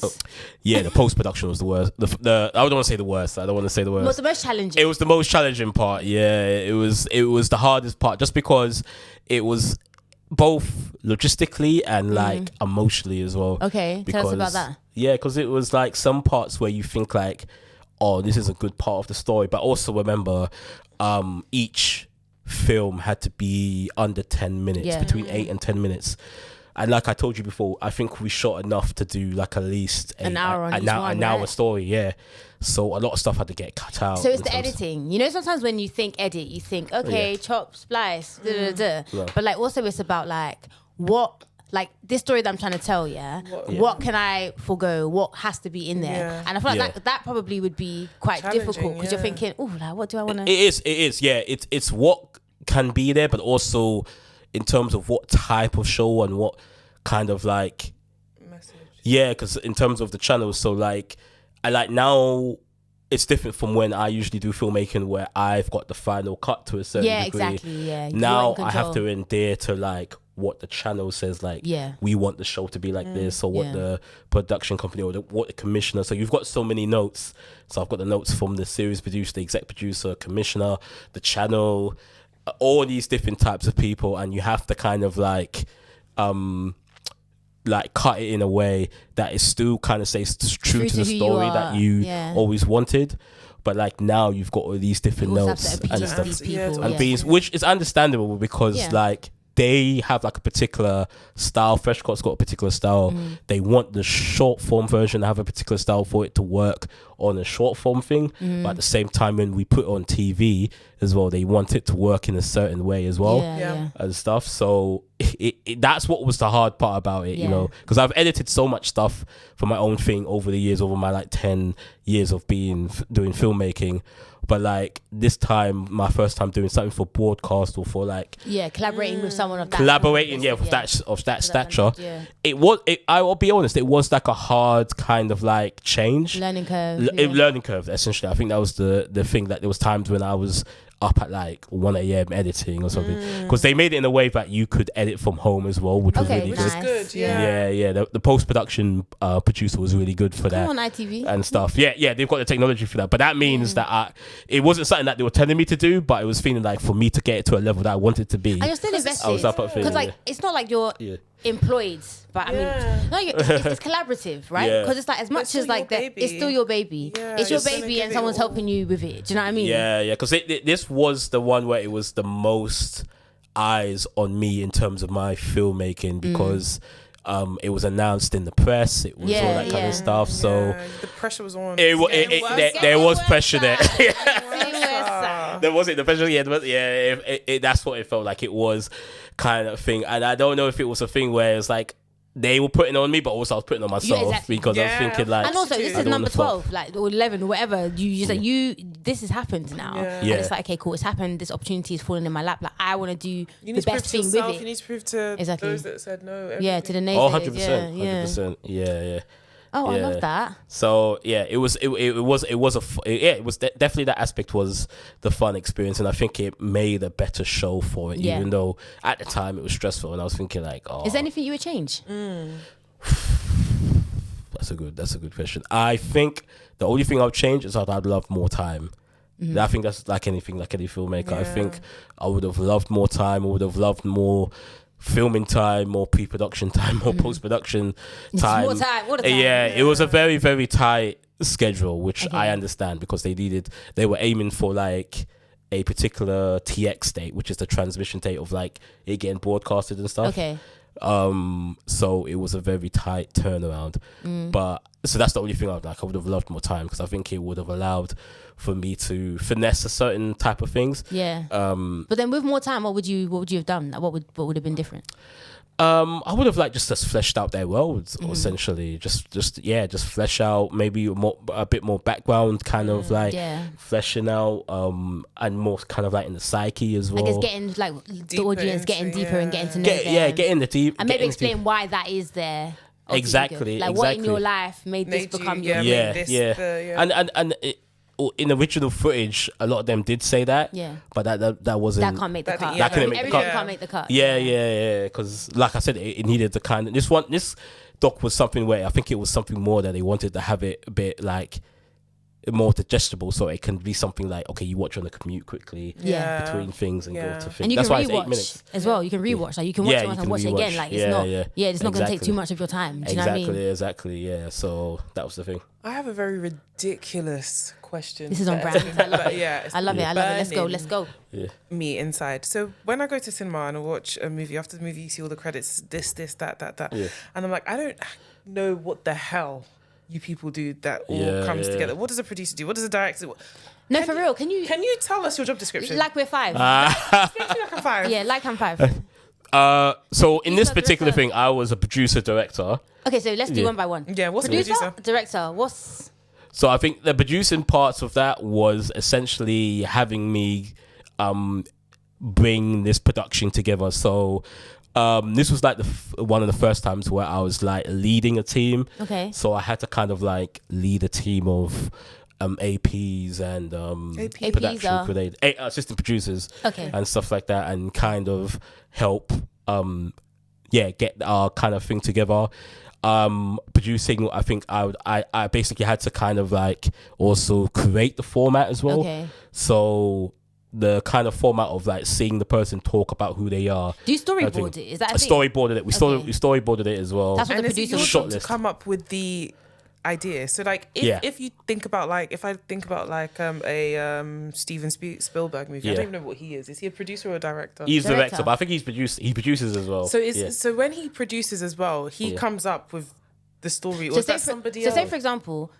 Speaker 3: The post-production was the worst. I don't want to say the worst.
Speaker 1: What's the most challenging?
Speaker 3: It was the most challenging part. It was the hardest part, just because it was both logistically and like emotionally as well.
Speaker 1: Okay, tell us about that.
Speaker 3: Yeah, because it was like some parts where you think like, oh, this is a good part of the story, but also remember, each film had to be under 10 minutes, between 8 and 10 minutes. And like I told you before, I think we shot enough to do like at least
Speaker 1: an hour on
Speaker 3: an hour story. So a lot of stuff had to get cut out.
Speaker 1: So it's the editing. You know, sometimes when you think edit, you think, okay, chop, splice, but like also it's about like what, like this story that I'm trying to tell, what can I forgo? What has to be in there? And I feel like that probably would be quite difficult because you're thinking, oh, like what do I want to?
Speaker 3: It is. Yeah, it's what can be there, but also in terms of what type of show and what kind of like message. Yeah, because in terms of the channel, so like I like now. It's different from when I usually do filmmaking where I've got the final cut to a certain degree.
Speaker 1: Exactly. Yeah.
Speaker 3: Now I have to adhere to like what the channel says, like we want the show to be like this, or what the production company or what the commissioner. So you've got so many notes. So I've got the notes from the series producer, the exec producer, commissioner, the channel, all these different types of people, and you have to kind of like cut it in a way that it still kind of stays true to the story that you always wanted. But like now you've got all these different notes and stuff, which is understandable because like they have like a particular style. Freshcut's got a particular style. They want the short form version to have a particular style for it to work on a short form thing. But at the same time, when we put it on TV as well, they want it to work in a certain way as well and stuff. So that's what was the hard part about it, you know, because I've edited so much stuff for my own thing over the years, over my like 10 years of doing filmmaking. But like this time, my first time doing something for broadcast or for like
Speaker 1: collaborating with someone of that
Speaker 3: of that stature, I will be honest, it was like a hard kind of like change,
Speaker 1: learning
Speaker 3: curve essentially. I think that was the thing, that there was times when I was up at like 1 a.m. editing or something, because they made it in a way that you could edit from home as well, which was really good. The post-production producer was really good for that.
Speaker 1: Come on, ITV
Speaker 3: and stuff. They've got the technology for that, but that means that it wasn't something that they were telling me to do, but it was feeling like for me to get it to a level that I wanted to be.
Speaker 1: And you're still invested. I was up at because like it's not like you're employed, but I mean, it's collaborative, right? Because it's like as much as like that, it's still your baby. It's your baby, and someone's helping you with it. Do you know what I mean?
Speaker 3: Because this was the one where it was the most eyes on me in terms of my filmmaking, because it was announced in the press. It was all that kind of stuff. So
Speaker 2: the pressure was on.
Speaker 3: There was pressure there. There wasn't the pressure. That's what it felt like. It was kind of thing, and I don't know if it was a thing where it's like they were putting it on me, but also I was putting it on myself because I was thinking like.
Speaker 1: And also, this is number 12, like or 11 or whatever. You just like this has happened now, and it's like, okay, cool, it's happened. This opportunity is falling in my lap. Like I want to do the best thing with it.
Speaker 2: You need to prove to those that said no.
Speaker 1: To the naysayers.
Speaker 3: 100%. Yeah.
Speaker 1: Oh, I love that.
Speaker 3: So it was definitely, that aspect was the fun experience, and I think it made a better show for it. Even though at the time it was stressful, and I was thinking like, oh,
Speaker 1: is there anything you would change?
Speaker 3: That's a good question. I think the only thing I'll change is I'd love more time I think that's like any filmmaker. I think I would have loved more time. I would have loved more filming time, more pre-production time, more post-production time.
Speaker 1: More time.
Speaker 3: It was a very, very tight schedule, which I understand, because they were aiming for like a particular TX date, which is the transmission date of like it getting broadcasted and stuff.
Speaker 1: Okay.
Speaker 3: So it was a very tight turnaround. But so that's the only thing I would have loved more time, because I think it would have allowed for me to finesse a certain type of things.
Speaker 1: Yeah. But then with more time, what would you have done? Like, what would have been different?
Speaker 3: I would have just fleshed out their worlds, essentially. Just flesh out maybe a bit more background, kind of fleshing out, and more kind of like in the psyche as well.
Speaker 1: I guess getting like the audience getting deeper and getting to know them.
Speaker 3: Getting the deep,
Speaker 1: and maybe explain why that is there.
Speaker 3: Exactly.
Speaker 1: Like what in your life made this become your
Speaker 3: and in original footage, a lot of them did say that. Yeah. But that wasn't.
Speaker 1: That can't make the cut.
Speaker 3: Everything
Speaker 1: can't make the cut.
Speaker 3: Yeah. Because like I said, it needed the kind of this doc was something where I think it was something more that they wanted to have it a bit like more digestible, so it can be something like, okay, you watch on the commute quickly between things and go to things.
Speaker 1: And you
Speaker 3: that's
Speaker 1: can
Speaker 3: why it's 8
Speaker 1: rewatch
Speaker 3: minutes
Speaker 1: as well. You can rewatch, like you can watch it once and watch it again. Like it's not going to take too much of your time. Do you know what I mean?
Speaker 3: Exactly. Yeah. So that was the thing.
Speaker 2: I have a very ridiculous question.
Speaker 1: This is on brand. I love it. Let's go.
Speaker 2: Yeah. Me inside. So when I go to cinema and I watch a movie, after the movie you see all the credits, this, that. Yeah. And I'm like, I don't know what the hell you people do that all comes together. What does a producer do? What does a director do?
Speaker 1: No, for real. Can you
Speaker 2: tell us your job description?
Speaker 1: Like we're 5.
Speaker 2: Like I'm 5.
Speaker 1: Yeah, like I'm 5.
Speaker 3: So in this particular thing, I was a producer director.
Speaker 1: Okay, so let's do one by one.
Speaker 2: Yeah, what's producer?
Speaker 1: Director, what's...
Speaker 3: So I think the producing parts of that was essentially having me bring this production together. So this was like one of the first times where I was like leading a team.
Speaker 1: Okay.
Speaker 3: So I had to kind of like lead a team of APs and production assistant producers, and stuff like that, and kind of help get our kind of thing together. Producing, I think I basically had to kind of like also create the format as well.
Speaker 1: Okay.
Speaker 3: So the kind of format of like seeing the person talk about who they are.
Speaker 1: Do you storyboard it? Is that a thing?
Speaker 3: Storyboarded it? We storyboarded it as well.
Speaker 1: That's what the producer
Speaker 2: shot to come up with the idea. So like if you think about like, if I think about like a Steven Spielberg movie, I don't even know what he is. Is he a producer or a director?
Speaker 3: He's director, but I think he produces as well.
Speaker 2: So so when he produces as well, he comes up with the story, or is that somebody else?
Speaker 1: So say for example,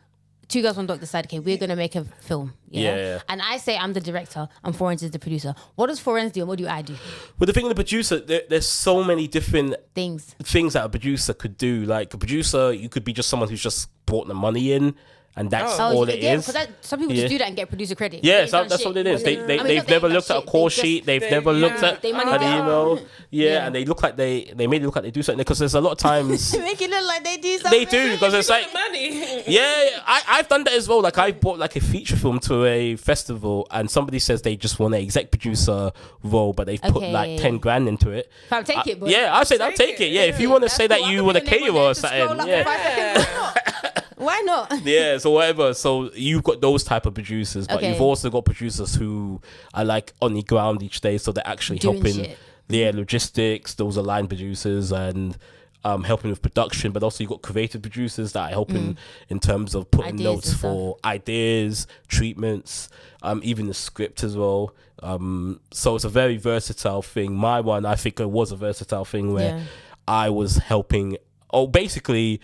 Speaker 1: 2 Girls, One Dog decide, okay, we're going to make a film. Yeah. And I say I'm the director and Florence is the producer. What does Florence do and what do I do?
Speaker 3: Well, the thing with the producer, there's so many different
Speaker 1: things
Speaker 3: that a producer could do. Like a producer, you could be just someone who's just brought the money in, and that's all it is.
Speaker 1: Because some people just do that and get producer credit.
Speaker 3: Yeah, that's what it is. They've never looked at a call sheet. They've never looked at an email. Yeah, and they look like they made it look like they do something, because there's a lot of times
Speaker 1: they make it look like they do something.
Speaker 3: They do, because it's like
Speaker 2: money.
Speaker 3: I've done that as well. Like I bought like a feature film to a festival, and somebody says they just want an exec producer role, but they've put like 10 grand into it.
Speaker 1: I'll take it.
Speaker 3: I said I'll take it. Yeah, if you want to say that you want a caterer or something.
Speaker 1: Why not?
Speaker 3: Yeah, so whatever. So you've got those type of producers, but you've also got producers who are like on the ground each day, so they're actually helping logistics. Those are line producers and helping with production, but also you've got creative producers that are helping in terms of putting notes for ideas, treatments, even the script as well. So it's a very versatile thing. My one, I think it was a versatile thing where I was helping, basically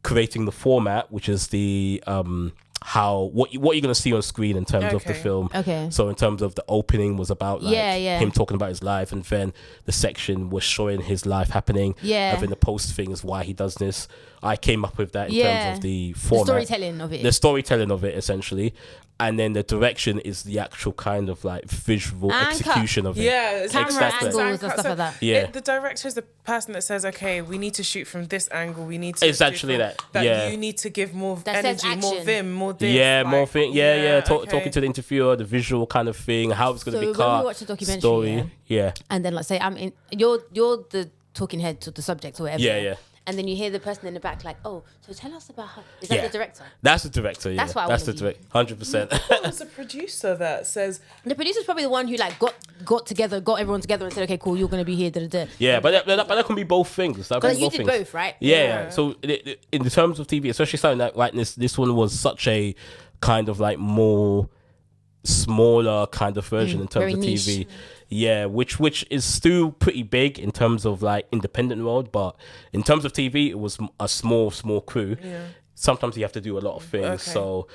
Speaker 3: creating the format, which is the what you're going to see on screen in terms of the film. So in terms of the opening was about like him talking about his life, and then the section was showing his life happening. And then the post thing is why he does this. I came up with that in terms of the format. The storytelling of it essentially. And then the direction is the actual kind of like visual execution of it.
Speaker 1: Yeah, camera angles and stuff like that.
Speaker 2: Yeah, the director is the person that says, okay, we need to shoot from this angle. We need to.
Speaker 3: It's actually that.
Speaker 2: You need to give more energy, more vim, more this.
Speaker 3: Yeah, more thing. Talking to the interviewer, the visual kind of thing, how it's going to be cut.
Speaker 1: So when we watch the documentary,
Speaker 3: story,
Speaker 1: and then let's say you're the talking head to the subject or whatever. and then you hear the person in the back like, "Oh, so tell us about her." Is that the director?
Speaker 3: That's the director. Yeah,
Speaker 1: that's what
Speaker 3: that's the director. 100%.
Speaker 2: There's a producer that says
Speaker 1: the producer's probably the one who like got everyone together and said, "Okay, cool, you're gonna be here."
Speaker 3: Yeah, but that can be both things.
Speaker 1: Because you did both, right?
Speaker 3: Yeah. So in the terms of TV, especially something like this one was such a kind of like more smaller kind of version in terms of
Speaker 1: niche.
Speaker 3: TV. Yeah, which is still pretty big in terms of like independent world, but in terms of TV, it was a small crew. Yeah. Sometimes you have to do a lot of things. Okay. So,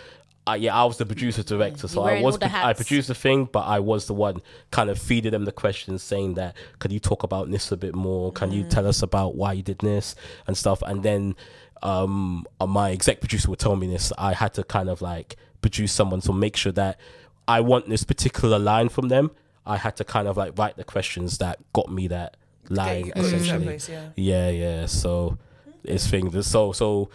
Speaker 3: I was the producer director, so I produced the thing, but I was the one kind of feeding them the questions, saying that, could you talk about this a bit more? Can you tell us about why you did this and stuff? And then my exec producer would tell me this. I had to kind of like produce someone to make sure that I want this particular line from them. I had to kind of like write the questions that got me that line, essentially. Place, yeah. So it's things. So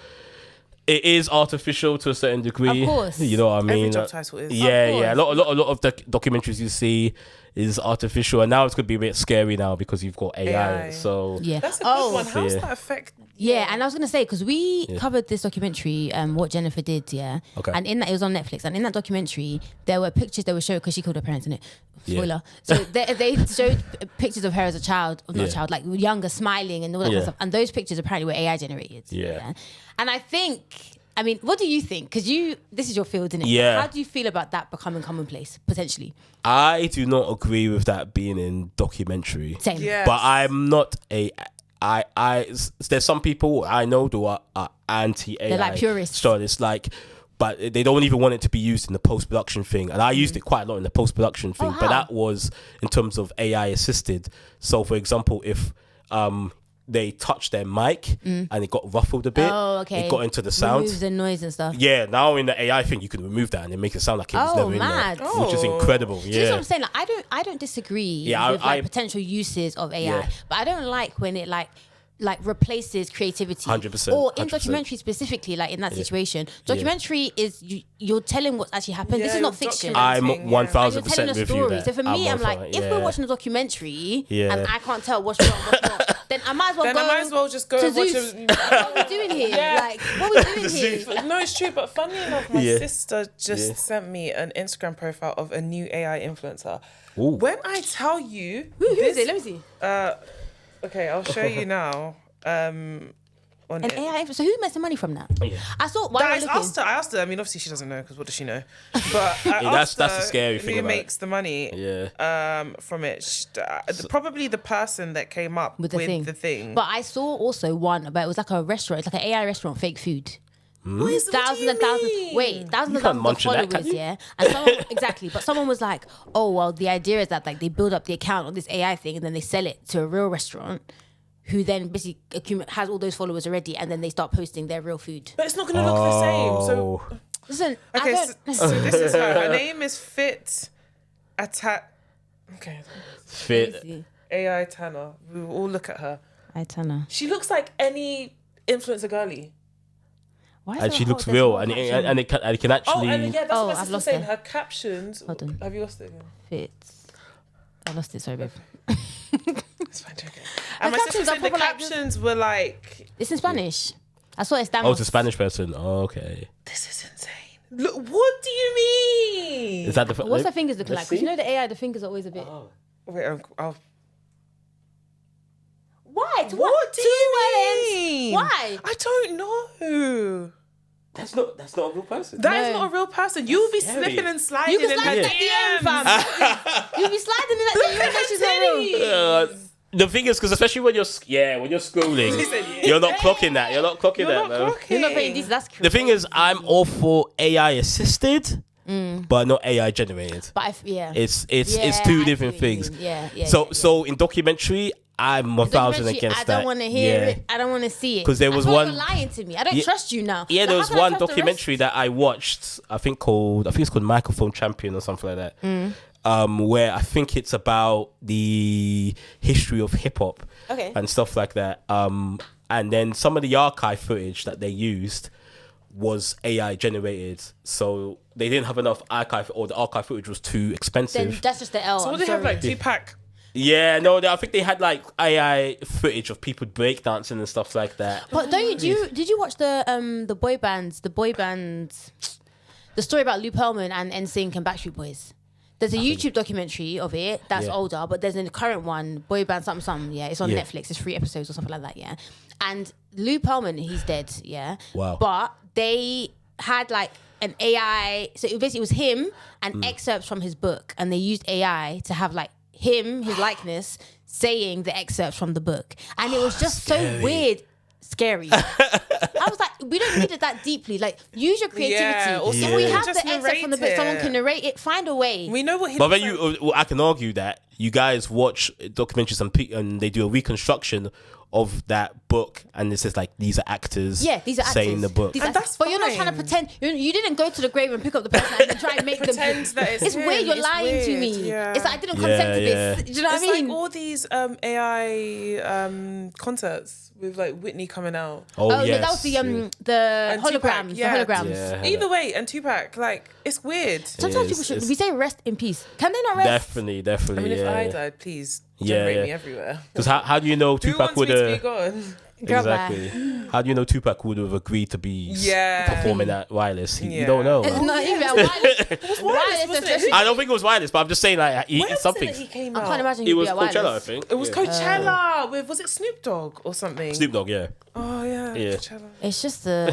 Speaker 3: it is artificial to a certain degree.
Speaker 1: Of course.
Speaker 3: You know what I mean?
Speaker 2: Every job title is.
Speaker 3: Yeah. A lot of the documentaries you see is artificial, and now it's gonna be a bit scary now because you've got AI. So
Speaker 2: that's a good one. How does that affect?
Speaker 1: Yeah, and I was gonna say, because we covered this documentary, what Jennifer did,
Speaker 3: okay,
Speaker 1: and in that, it was on Netflix, and in that documentary there were pictures that were showed, because she killed her parents in it. Spoiler. So they showed pictures of her as a child, like younger, smiling, and all that kind of stuff. And those pictures apparently were AI generated. Yeah. And I think, I mean, what do you think? Because this is your field, isn't it?
Speaker 3: Yeah.
Speaker 1: How do you feel about that becoming commonplace, potentially?
Speaker 3: I do not agree with that being in documentary.
Speaker 1: Same.
Speaker 2: Yes.
Speaker 3: But I'm not there's some people I know who are anti-AI.
Speaker 1: They're like purists.
Speaker 3: So it's like, but they don't even want it to be used in the post-production thing. And I used it quite a lot in the post-production thing. But that was in terms of AI assisted. So for example, if they touched their mic and it got ruffled a bit, it got into the sound.
Speaker 1: Removes the noise and stuff.
Speaker 3: Yeah, now in the AI thing, you can remove that and it makes it sound like it was never in there. Which is incredible.
Speaker 1: Do you know what I'm saying? Like, I don't disagree with potential uses of AI, but I don't like when it like replaces creativity.
Speaker 3: 100%.
Speaker 1: Or in documentary specifically, like in that situation. Documentary is you're telling what's actually happened. This is not fiction.
Speaker 3: I'm 1000% with you there.
Speaker 1: So for me, I'm like, if we're watching a documentary and I can't tell what's wrong, what's not, then I might as well
Speaker 2: just go and watch
Speaker 1: What are we doing here? Like, what are we doing here?
Speaker 2: No, it's true, but funny enough, my sister just sent me an Instagram profile of a new AI influencer.
Speaker 3: Ooh.
Speaker 2: When I tell you...
Speaker 1: Who is it? Let me see.
Speaker 2: Okay, I'll show you now.
Speaker 1: An AI influencer. So who makes the money from that?
Speaker 3: Yeah.
Speaker 1: I thought
Speaker 2: I asked her. I mean, obviously she doesn't know, because what does she know? But
Speaker 3: that's the scary thing.
Speaker 2: Who
Speaker 3: about
Speaker 2: makes the money? From it? Probably the person that came up with the thing.
Speaker 1: But I saw also one, but it was like a restaurant. It's like an AI restaurant, fake food.
Speaker 2: Thousands and thousands.
Speaker 1: Wait, thousands and thousands of followers, And someone, exactly, but someone was like, "Oh, well, the idea is that like they build up the account on this AI thing, and then they sell it to a real restaurant, who then basically has all those followers already, and then they start posting their real food."
Speaker 2: But it's not going to look the same. So
Speaker 1: listen,
Speaker 2: so this is her. Her name is Fit AI Tanner. We will all look at her.
Speaker 1: Tanner.
Speaker 2: She looks like any influencer girly.
Speaker 3: And she looks real, and it can actually.
Speaker 2: That's what my sister saying. Her captions.
Speaker 1: Hold on.
Speaker 2: Have you lost it again?
Speaker 1: Fits. I lost it. Sorry, babe.
Speaker 2: It's fine. Okay. And my sister said the captions were like.
Speaker 1: It's in Spanish. I saw it.
Speaker 3: Oh, it's a Spanish person. Oh, okay.
Speaker 2: This is insane. Look, what do you mean?
Speaker 3: Is that
Speaker 1: what's the fingers looking like? Because you know the AI, the fingers are always a bit.
Speaker 2: Wait, I'll.
Speaker 1: Why?
Speaker 2: What do you mean?
Speaker 1: Why?
Speaker 2: I don't know.
Speaker 3: That's not a real person.
Speaker 2: That is not a real person. You'll be sniffing and sliding.
Speaker 1: You can slide in that DM, fam. You'll be sliding in that DM.
Speaker 3: The thing is, because especially when you're scrolling, you're not clocking that. You're not clocking that, man.
Speaker 1: You're not paying this. That's
Speaker 3: the thing is, I'm all for AI assisted, but not AI generated.
Speaker 1: But
Speaker 3: it's two different things. So in documentary, I'm 1,000 against that.
Speaker 1: I don't want to hear it. I don't want to see it.
Speaker 3: Because there was one.
Speaker 1: You're lying to me. I don't trust you now.
Speaker 3: Yeah, there was one documentary that I watched. I think it's called Microphone Champion or something like that. Where I think it's about the history of hip hop and stuff like that. And then some of the archive footage that they used was AI generated, so they didn't have enough archive, or the archive footage was too expensive.
Speaker 1: Then that's just the L.
Speaker 2: So what they have like Tupac.
Speaker 3: Yeah, no, I think they had like AI footage of people breakdancing and stuff like that.
Speaker 1: But did you watch the boy bands, the story about Lou Pearlman and NSYNC and Backstreet Boys? There's a YouTube documentary of it that's older, but there's a current one, boy band something. Yeah, it's on Netflix. It's 3 episodes or something like that. Yeah, and Lou Pearlman, he's dead. Yeah,
Speaker 3: wow.
Speaker 1: But they had like an AI, so it was him and excerpts from his book, and they used AI to have like him, his likeness, saying the excerpts from the book, and it was just so weird. Scary. I was like, we don't need it that deeply. Like, use your creativity. If we have the excerpt from the book, someone can narrate it. Find a way.
Speaker 2: We know what he.
Speaker 3: But then I can argue that you guys watch documentaries and they do a reconstruction of that book, and it says like these are actors.
Speaker 1: Yeah, these are actors
Speaker 3: saying the book.
Speaker 2: And that's
Speaker 1: but you're not trying to pretend. You didn't go to the grave and pick up the person and try and make them
Speaker 2: pretend that it's him.
Speaker 1: weird. You're lying to me.
Speaker 2: Yeah.
Speaker 1: It's like I didn't consent to this. Do you know what I mean?
Speaker 2: It's like all these AI concerts with like Whitney coming out.
Speaker 1: Oh yes. That was the holograms.
Speaker 2: Tupac,
Speaker 1: the holograms.
Speaker 3: Yeah.
Speaker 2: Either way, and Tupac, like it's weird.
Speaker 1: Sometimes people should. We say rest in peace. Can they not rest?
Speaker 3: Definitely.
Speaker 2: I mean, if I died, please generate me everywhere.
Speaker 3: Because how do you know Tupac would have? Exactly. How do you know Tupac would have agreed to be performing at Wireless? You don't know.
Speaker 1: It's not even Wireless.
Speaker 3: I don't think it was Wireless, but I'm just saying like
Speaker 2: it's
Speaker 3: something.
Speaker 2: He came out?
Speaker 1: I can't imagine
Speaker 3: It was
Speaker 1: Coachella,
Speaker 3: Coachella, I think.
Speaker 2: It was Coachella with, was it Snoop Dogg or something?
Speaker 3: Snoop Dogg, yeah.
Speaker 2: Oh yeah.
Speaker 1: Coachella. It's just the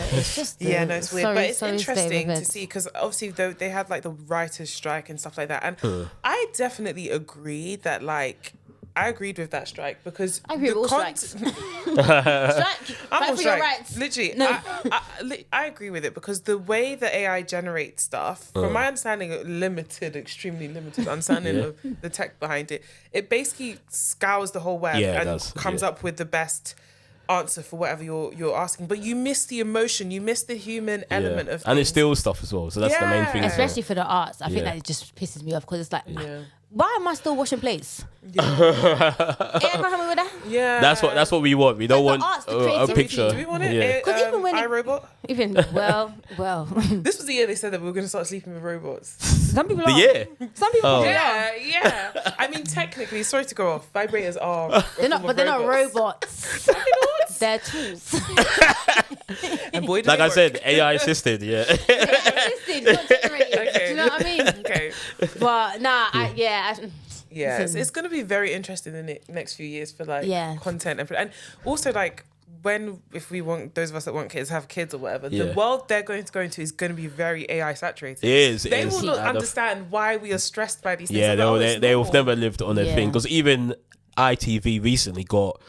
Speaker 2: yeah, no, it's weird, but it's interesting to see because obviously they had like the writers' strike and stuff like that, and I definitely agree that like. I agreed with that strike because
Speaker 1: I agree with all strikes.
Speaker 2: Strike.
Speaker 1: I'm on strike. Rights.
Speaker 2: Literally,
Speaker 1: no.
Speaker 2: I agree with it because the way the AI generates stuff, from my understanding, extremely limited understanding of the tech behind it, it basically scours the whole web and comes up with the best answer for whatever you're asking, but you miss the emotion, you miss the human element of things.
Speaker 3: And it steals stuff as well, so that's the main thing.
Speaker 1: Especially for the arts, I think that it just pisses me off because it's like, why am I still washing plates? AI can't help me with that.
Speaker 2: Yeah,
Speaker 3: that's what we want. We don't want a picture.
Speaker 2: Do we want it?
Speaker 1: Because even when
Speaker 2: iRobot.
Speaker 1: Well.
Speaker 2: This was the year they said that we were going to start sleeping with robots.
Speaker 1: Some people are.
Speaker 3: Some
Speaker 1: people are.
Speaker 2: Yeah. I mean, technically, sorry to go off. Vibrators are.
Speaker 1: They're not robots. They're tools.
Speaker 2: And boy,
Speaker 3: like I said, AI assisted. Yeah.
Speaker 1: AI assisted, not generated.
Speaker 2: Okay.
Speaker 1: Do you know what I mean?
Speaker 2: Okay.
Speaker 1: But nah,
Speaker 2: it's going to be very interesting in the next few years for like content and also like if we want those of us that want kids have kids or whatever, the world they're going to go into is going to be very AI saturated. They will not understand why we are stressed by these things.
Speaker 3: Yeah, they've never lived on a thing because even ITV recently got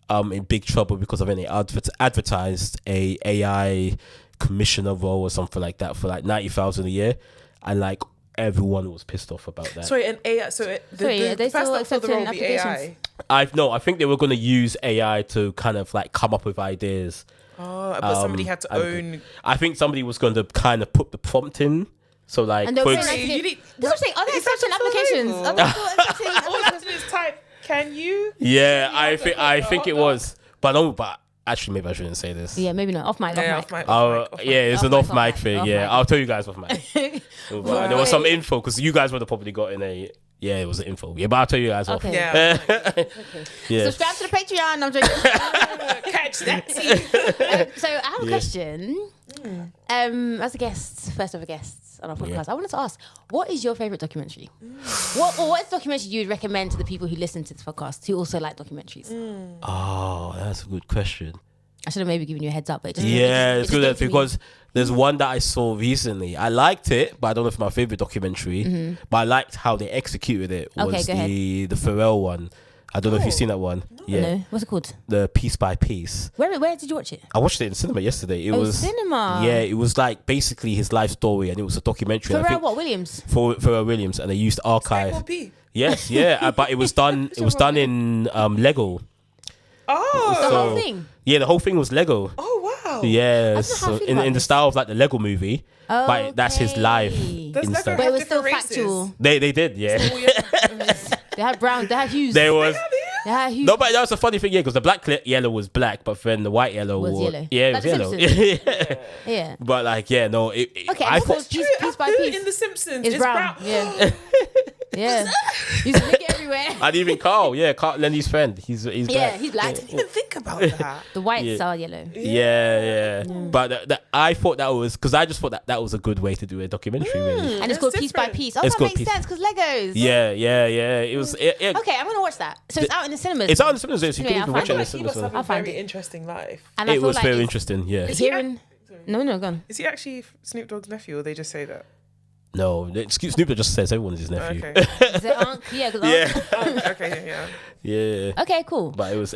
Speaker 3: in big trouble because of when they advertised a AI commissioner role or something like that for like 90,000 a year, and like everyone was pissed off about that.
Speaker 2: Sorry, and AI. So the person that filled the role will be AI.
Speaker 3: I think they were going to use AI to kind of like come up with ideas.
Speaker 2: Oh, but somebody had to own.
Speaker 3: I think somebody was going to kind of put the prompt in. So like,
Speaker 1: and they're saying, are there certain applications?
Speaker 2: All I have to do is type. Can you?
Speaker 3: Yeah, I think it was, but actually maybe I shouldn't say this.
Speaker 1: Yeah, maybe not. Off mic.
Speaker 3: It's an off mic thing. Yeah, I'll tell you guys off mic. There was some info because you guys would have probably gotten a. Yeah, it was an info. Yeah, but I'll tell you guys off.
Speaker 2: Yeah.
Speaker 3: Yeah.
Speaker 1: Subscribe to the Patreon. I'm joking.
Speaker 2: Catch that.
Speaker 1: So I have a question. As a guest, first ever guest on our podcast, I wanted to ask, what is your favorite documentary? What is the documentary you'd recommend to the people who listen to this podcast who also like documentaries?
Speaker 3: Oh, that's a good question.
Speaker 1: I should have maybe given you a heads up, but
Speaker 3: it's good because there's one that I saw recently. I liked it, but I don't know if it's my favorite documentary. But I liked how they executed it. Was the Pharrell one. I don't know if you've seen that one.
Speaker 1: No. What's it called?
Speaker 3: The Piece by Piece.
Speaker 1: Where did you watch it?
Speaker 3: I watched it in cinema yesterday. It was
Speaker 1: cinema.
Speaker 3: Yeah, it was like basically his life story, and it was a documentary.
Speaker 1: Pharrell Williams.
Speaker 3: Pharrell Williams, and they used archive. Yes, yeah, but it was done. It was done in Lego.
Speaker 2: Oh,
Speaker 1: the whole thing.
Speaker 3: Yeah, the whole thing was Lego.
Speaker 2: Oh wow.
Speaker 3: Yeah, so in the style of like the Lego movie, but that's his life.
Speaker 2: Does Lego
Speaker 1: but it was still
Speaker 2: races?
Speaker 1: factual.
Speaker 3: They did, yeah.
Speaker 1: They had brown. They had hues.
Speaker 3: There was.
Speaker 1: They had hues.
Speaker 3: No, but that was a funny thing, yeah, because the black yellow was black, but then the white yellow
Speaker 1: was yellow.
Speaker 3: Yeah,
Speaker 1: like
Speaker 3: it was yellow.
Speaker 1: Yeah.
Speaker 3: But like, yeah, no.
Speaker 1: Okay,
Speaker 3: I thought
Speaker 1: piece by piece
Speaker 2: in The Simpsons
Speaker 1: is brown. Yeah. Yeah. You see it everywhere. everywhere.
Speaker 3: And even Carl, Lenny's friend. He's black.
Speaker 1: He's black.
Speaker 2: I didn't even think about that.
Speaker 1: The whites are yellow.
Speaker 3: Yeah. But I thought that was because I just thought that was a good way to do a documentary. Really.
Speaker 1: And it's called Piece by Piece. Oh,
Speaker 3: It's
Speaker 1: that
Speaker 3: called
Speaker 1: makes sense because Legos.
Speaker 3: Yeah. It was.
Speaker 1: Okay, I'm gonna watch that. So it's out in the cinemas.
Speaker 3: It's out in the cinemas. You can
Speaker 1: Yeah,
Speaker 3: even
Speaker 1: I'll
Speaker 3: watch it in the
Speaker 2: He
Speaker 3: cinemas.
Speaker 2: must have a
Speaker 1: find
Speaker 2: very
Speaker 1: it.
Speaker 2: interesting life.
Speaker 1: And I
Speaker 3: It
Speaker 1: feel
Speaker 3: was
Speaker 1: like
Speaker 3: very
Speaker 1: it's
Speaker 3: interesting. Yeah.
Speaker 1: hearing. No, go on.
Speaker 2: Is he actually Snoop Dogg's nephew, or they just say that?
Speaker 3: No, Snoop Dogg just says everyone is his nephew.
Speaker 2: Okay.
Speaker 1: Is it Unc? Yeah.
Speaker 2: Okay.
Speaker 3: Yeah.
Speaker 1: Okay, cool.
Speaker 3: But it was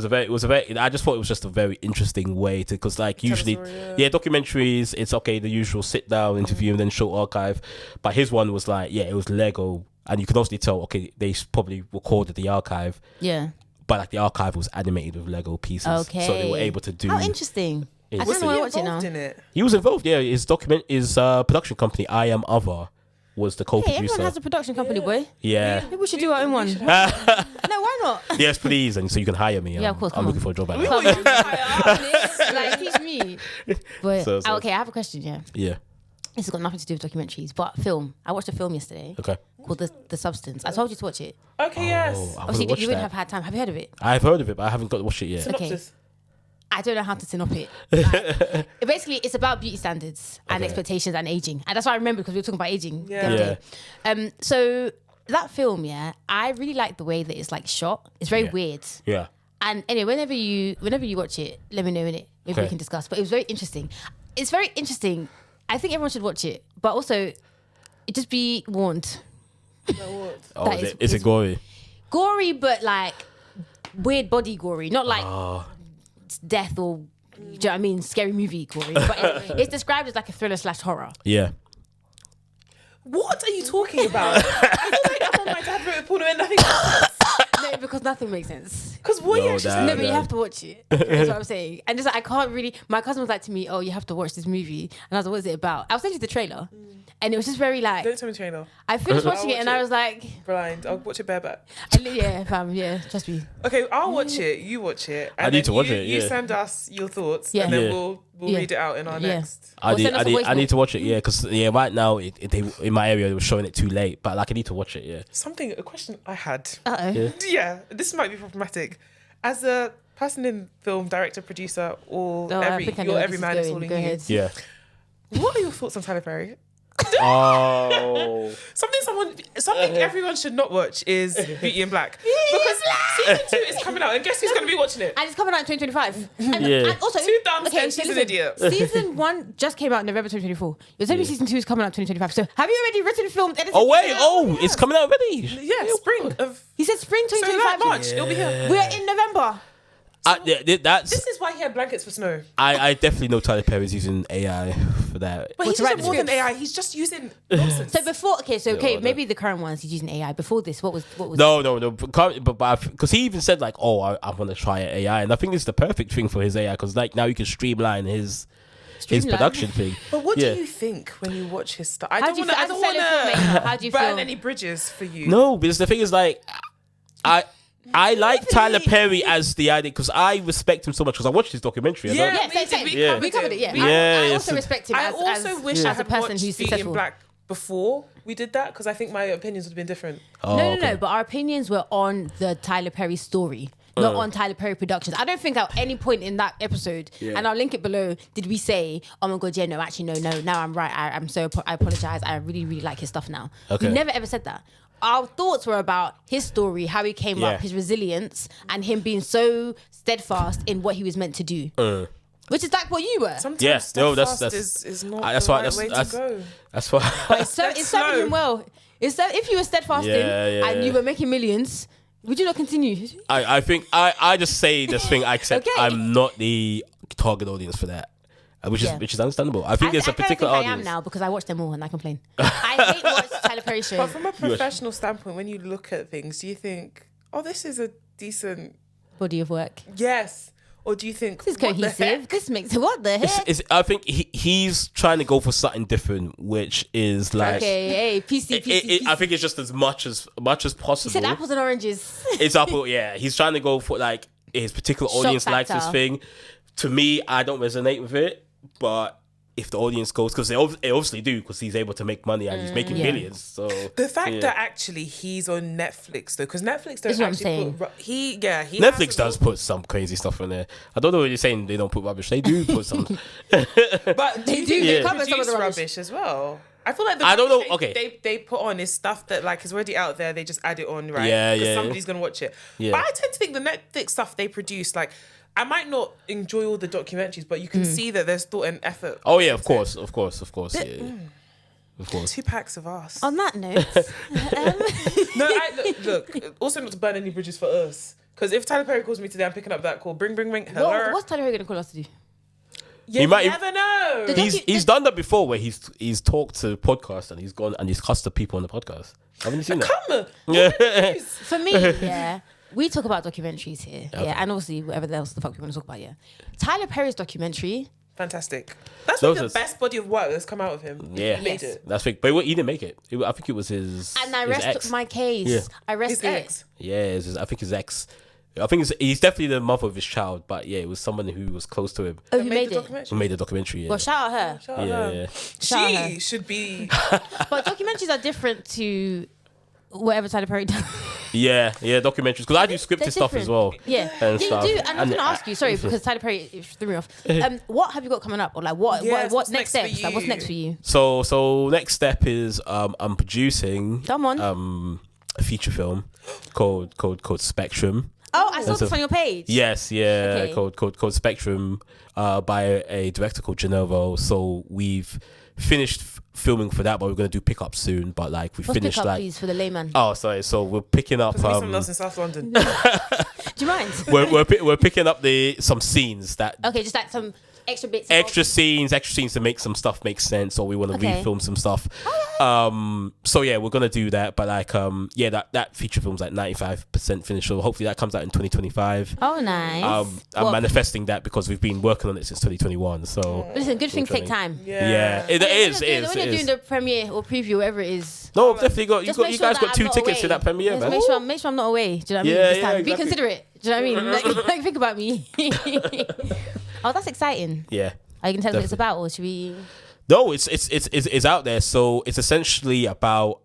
Speaker 3: a very. I just thought it was just a very interesting way to, because like usually, documentaries, it's okay, the usual sit down interview and then short archive. But his one was like, it was Lego, and you can obviously tell, okay, they probably recorded the archive.
Speaker 1: Yeah.
Speaker 3: But like the archive was animated with Lego pieces,
Speaker 1: Okay.
Speaker 3: so they were able to do.
Speaker 1: How interesting. I
Speaker 3: Was
Speaker 1: don't want to watch it now.
Speaker 2: In it?
Speaker 3: He was involved. Yeah, his production company, I Am Other, was the
Speaker 1: Hey,
Speaker 3: co-producer.
Speaker 1: everyone has a production company, boy.
Speaker 3: Yeah.
Speaker 1: Maybe we should do our own one. No, why not?
Speaker 3: Yes, please, and so you can hire me.
Speaker 1: Yeah, of course,
Speaker 3: I'm
Speaker 1: come
Speaker 3: looking
Speaker 1: on.
Speaker 3: for a job at
Speaker 1: Come
Speaker 3: that.
Speaker 1: on. Like, teach me. But
Speaker 3: So-
Speaker 1: okay, I have a question. Yeah,
Speaker 3: Yeah.
Speaker 1: this has got nothing to do with documentaries, but film. I watched a film yesterday
Speaker 3: Okay.
Speaker 1: called The Substance. I told you to watch it.
Speaker 2: Okay, yes.
Speaker 3: I haven't
Speaker 1: Obviously,
Speaker 3: watched
Speaker 1: you wouldn't
Speaker 3: that.
Speaker 1: have had time. Have you heard of it?
Speaker 3: I've heard of it, but I haven't got to watch it yet.
Speaker 2: Synopsis.
Speaker 1: I don't know how to synop it. Like, basically, it's about beauty standards and expectations and aging, and that's what I remember because we were talking about aging the other day. So that film, I really like the way that it's like shot. It's very weird.
Speaker 3: Yeah.
Speaker 1: And anyway, whenever you watch it, let me know in it. Maybe we can discuss. But it was very interesting. It's very interesting. I think everyone should watch it, but also just be warned.
Speaker 3: Oh,
Speaker 1: That
Speaker 3: is it gory?
Speaker 1: Gory, but like weird body gory, not like death or, do you know what I mean, scary movie gory. But it's described as like a thriller / horror.
Speaker 3: Yeah.
Speaker 2: What are you talking about? I feel like that's what my dad wrote a porno and nothing makes sense.
Speaker 1: No, because nothing makes sense.
Speaker 2: Because what you
Speaker 3: No,
Speaker 2: actually
Speaker 3: that-
Speaker 1: No, but you have to watch it. That's what I'm saying. And just like, I can't really. My cousin was like to me, "Oh, you have to watch this movie," and I was like, "What is it about?" I was sending you the trailer, and it was just very like.
Speaker 2: Don't tell me trailer.
Speaker 1: I finished watching it, and I was like,
Speaker 2: Blind. I'll watch it bareback.
Speaker 1: "Yeah, fam, yeah, trust me."
Speaker 2: Okay, I'll watch it. You watch it. And
Speaker 3: I need
Speaker 2: then
Speaker 3: to watch
Speaker 2: you,
Speaker 3: it,
Speaker 2: You
Speaker 3: yeah.
Speaker 2: send us your thoughts,
Speaker 1: Yeah.
Speaker 2: and then
Speaker 3: Yeah.
Speaker 2: we'll
Speaker 1: Yeah.
Speaker 2: read it out in our
Speaker 1: Yeah.
Speaker 2: next.
Speaker 3: I
Speaker 1: Well, send us a voice
Speaker 3: need
Speaker 1: note.
Speaker 3: to watch it, because right now they in my area they were showing it too late, but like I need to watch it,
Speaker 2: A question I had.
Speaker 1: Uh-oh.
Speaker 2: Yeah, this might be problematic. As a person in film, director, producer, or
Speaker 1: Oh, I think I know where
Speaker 2: every
Speaker 1: this
Speaker 2: man
Speaker 1: is
Speaker 2: is
Speaker 1: going.
Speaker 2: all in
Speaker 1: Go
Speaker 2: you.
Speaker 1: ahead.
Speaker 3: Yeah.
Speaker 2: What are your thoughts on Tyler Perry?
Speaker 3: Oh.
Speaker 2: Something everyone should not watch is Beauty in Black. Because season 2 is coming out, and guess who's going to be watching it?
Speaker 1: And it's coming out in 2025. And,
Speaker 3: Yeah.
Speaker 1: and also,
Speaker 2: Two thumbs and
Speaker 1: so
Speaker 2: she's an
Speaker 1: listen,
Speaker 2: idiot.
Speaker 1: Season 1 just came out in November 2024. You're telling me season 2 is coming out in 2025. So have you already written, filmed, edited?
Speaker 3: Oh wait! It's coming out already.
Speaker 2: Yeah, spring of.
Speaker 1: He said spring
Speaker 2: So
Speaker 1: 2025.
Speaker 2: like March, it'll be here.
Speaker 1: We're in November.
Speaker 3: That's.
Speaker 2: This is why he had blankets for snow.
Speaker 3: I definitely know Tyler Perry's using AI for that.
Speaker 2: But he's
Speaker 1: to write
Speaker 2: using
Speaker 1: the
Speaker 2: more than
Speaker 1: scripts.
Speaker 2: AI. He's just using nonsense.
Speaker 1: So before,
Speaker 3: no.
Speaker 1: maybe the current ones he's using AI. Before this, what was?
Speaker 3: No. But because he even said like, "Oh, I want to try AI," and I think it's the perfect thing for his AI because like now you can streamline his production thing.
Speaker 2: But what do you think when you watch his stuff? I
Speaker 1: How
Speaker 2: don't
Speaker 1: do you
Speaker 2: want
Speaker 1: feel?
Speaker 2: to. I
Speaker 1: As a
Speaker 2: don't
Speaker 1: fellow
Speaker 2: want
Speaker 1: filmmaker,
Speaker 2: to
Speaker 1: how do you
Speaker 2: burn
Speaker 1: feel?
Speaker 2: any bridges for you.
Speaker 3: No, because the thing is like, I like Tyler Perry as the idea because I respect him so much because I watched his documentary.
Speaker 2: Yeah,
Speaker 1: Yeah, same. We covered it. Yeah,
Speaker 3: Yeah,
Speaker 1: I also respect him
Speaker 2: I
Speaker 1: as
Speaker 2: also wish I
Speaker 1: as a
Speaker 2: had
Speaker 1: person
Speaker 2: watched
Speaker 1: who's
Speaker 2: Beauty in
Speaker 1: successful.
Speaker 2: Black before we did that because I think my opinions would have been different.
Speaker 1: No. But our opinions were on the Tyler Perry story, not on Tyler Perry Productions. I don't think at any point in that episode, and I'll link it below, did we say, "Oh my god, yeah, no, actually, no, now I'm right. I apologize. I really, really like his stuff now."
Speaker 3: Okay.
Speaker 1: We never ever said that. Our thoughts were about his story, how he came up, his resilience, and him being so steadfast in what he was meant to do. Which is like what you were.
Speaker 2: Sometimes steadfast is not the right way to go.
Speaker 3: That's why.
Speaker 1: It's serving him well. If you were steadfasting and you were making millions, would you not continue?
Speaker 3: I think I just say this thing. I accept I'm not the target audience for that, which is understandable. I think there's a particular
Speaker 1: I
Speaker 3: audience.
Speaker 1: am now because I watch them all and I complain. I hate watch Tyler Perry shows.
Speaker 2: But from a professional standpoint, when you look at things, do you think, "Oh, this is a decent
Speaker 1: Body of work.
Speaker 2: yes," or do you think
Speaker 1: This is
Speaker 2: "What the
Speaker 1: cohesive.
Speaker 2: heck?"
Speaker 1: This makes what the heck?
Speaker 3: I think he's trying to go for something different, which is like.
Speaker 1: Okay, hey, PC.
Speaker 3: I think it's just as much as possible.
Speaker 1: He said apples and oranges.
Speaker 3: It's Apple, yeah. He's trying to go for like his particular
Speaker 1: Shock
Speaker 3: audience likes this
Speaker 1: factor.
Speaker 3: thing. To me, I don't resonate with it, but if the audience goes, because they obviously do, because he's able to make money and he's making millions. So
Speaker 2: the fact that actually he's on Netflix though, because Netflix don't actually put he
Speaker 3: Netflix does put some crazy stuff in there. I don't know what you're saying. They don't put rubbish. They do put some,
Speaker 2: but they do. They cover some of the rubbish as well. I feel like I don't know. They put on is stuff that like is already out there. They just add it on, right? Yeah, because somebody's gonna watch it. Yeah. But I tend to think the Netflix stuff they produce, like, I might not enjoy all the documentaries, but you can see that there's thought and effort.
Speaker 3: Oh yeah, of course. Of course. Of course.
Speaker 2: 2 packs of us.
Speaker 1: On that note,
Speaker 2: look. Also, not to burn any bridges for us, because if Tyler Perry calls me today, I'm picking up that call. Bring. Hello.
Speaker 1: What's Tyler Perry gonna call us to do?
Speaker 2: You never know.
Speaker 3: He's done that before, where he's talked to podcasts and he's gone and he's cussed the people on the podcast. Haven't you seen that?
Speaker 2: Come.
Speaker 3: Yeah.
Speaker 1: For me, yeah. We talk about documentaries here, and obviously whatever else the fuck we want to talk about, Tyler Perry's documentary,
Speaker 2: fantastic. That's like the best body of work that's come out of him.
Speaker 3: Yeah, he made it. That's big, but he didn't make it. I think it was his.
Speaker 1: And I rest my case. Yeah. I rest it.
Speaker 3: Yeah, I think his ex. I think he's definitely the mother of his child, but yeah, it was someone who was close to him.
Speaker 1: Oh, who made it?
Speaker 3: Who made the documentary? Yeah.
Speaker 1: Well, shout out her.
Speaker 2: She should be.
Speaker 1: But documentaries are different to whatever Tyler Perry does.
Speaker 3: Yeah, documentaries, because I do scripted stuff as well.
Speaker 1: Yeah, you do. And I'm going to ask you, sorry, because Tyler Perry threw me off. What have you got coming up, or like what next steps? Like, what's next for you?
Speaker 3: So next step is I'm producing.
Speaker 1: Come on.
Speaker 3: A feature film called Spectrum.
Speaker 1: Oh, I saw this on your page.
Speaker 3: Yes, yeah, okay. called Spectrum, by a director called Genovo. So we've finished filming for that, but we're gonna do pickups soon. But like we finished
Speaker 1: pickup, please, for the layman.
Speaker 3: Oh, sorry. So we're picking up.
Speaker 2: Someone else in South London.
Speaker 1: Do you mind?
Speaker 3: we're picking up some scenes that.
Speaker 1: Okay, just like some extra bits.
Speaker 3: Extra scenes to make some stuff make sense, or we want to refilm some stuff. So yeah, we're gonna do that. But like that feature film's like 95% finished. So hopefully that comes out in 2025.
Speaker 1: Oh, nice.
Speaker 3: I'm manifesting that because we've been working on it since 2021. So
Speaker 1: listen, good things take time.
Speaker 3: Yeah, it is.
Speaker 1: When you're doing the premiere or preview, whatever it is.
Speaker 3: No, definitely you guys got 2 tickets to that premiere, man.
Speaker 1: Make sure I'm not away. Do you know what I mean? This time. Exactly. Be considerate. Do you know what I mean? Like think about me. Oh, that's exciting.
Speaker 3: Yeah.
Speaker 1: Are you gonna tell us what it's about, or should we?
Speaker 3: No, it's out there. So it's essentially about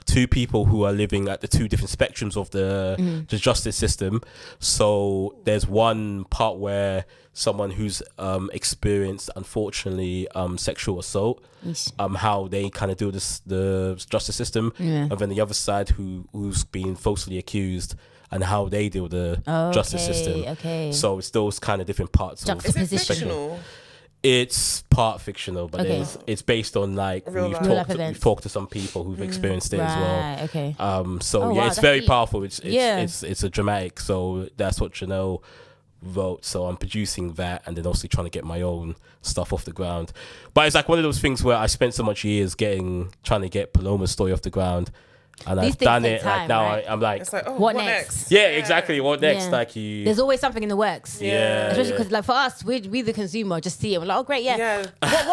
Speaker 3: 2 people who are living at the 2 different spectrums of the justice system. So there's one part where someone who's experienced, unfortunately, sexual assault, how they kind of deal with the justice system, and then the other side who's been falsely accused, and how they deal with the justice system. Okay. So it's those kind of different parts.
Speaker 2: Is it fictional?
Speaker 3: It's part fictional, but it's based on like we've talked to some people who've experienced it as well.
Speaker 1: Okay.
Speaker 3: It's very powerful. It's a dramatic. So that's what Janelle wrote. So I'm producing that, and then also trying to get my own stuff off the ground. But it's like one of those things where I spent so much years trying to get Paloma's story off the ground. And I've done it.
Speaker 1: Time,
Speaker 3: like now,
Speaker 1: right?
Speaker 3: I'm like,
Speaker 2: it's like, what next?
Speaker 3: Yeah, exactly. What next? Like
Speaker 1: there's always something in the works.
Speaker 2: Yeah,
Speaker 1: especially because like for us, we the consumer just see it. We're like, oh great,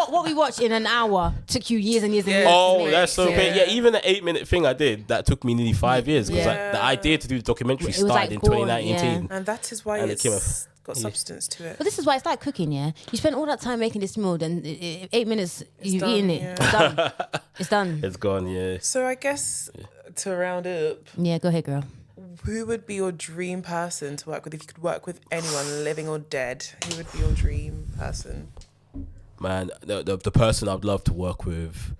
Speaker 1: what we watch in an hour took you years and years and years.
Speaker 3: Oh, that's so great. Yeah, even the 8-minute thing I did that took me nearly 5 years because the idea to do the documentary started in 2019,
Speaker 2: and that is why it's got substance to it.
Speaker 1: But this is why it's like cooking. Yeah, you spend all that time making this meal, then 8 minutes you've eaten it. It's done. It's done.
Speaker 3: It's gone. Yeah.
Speaker 2: So I guess to round up.
Speaker 1: Yeah, go ahead, girl.
Speaker 2: Who would be your dream person to work with if you could work with anyone, living or dead? Who would be your dream person?
Speaker 3: Man, the person I'd love to work with,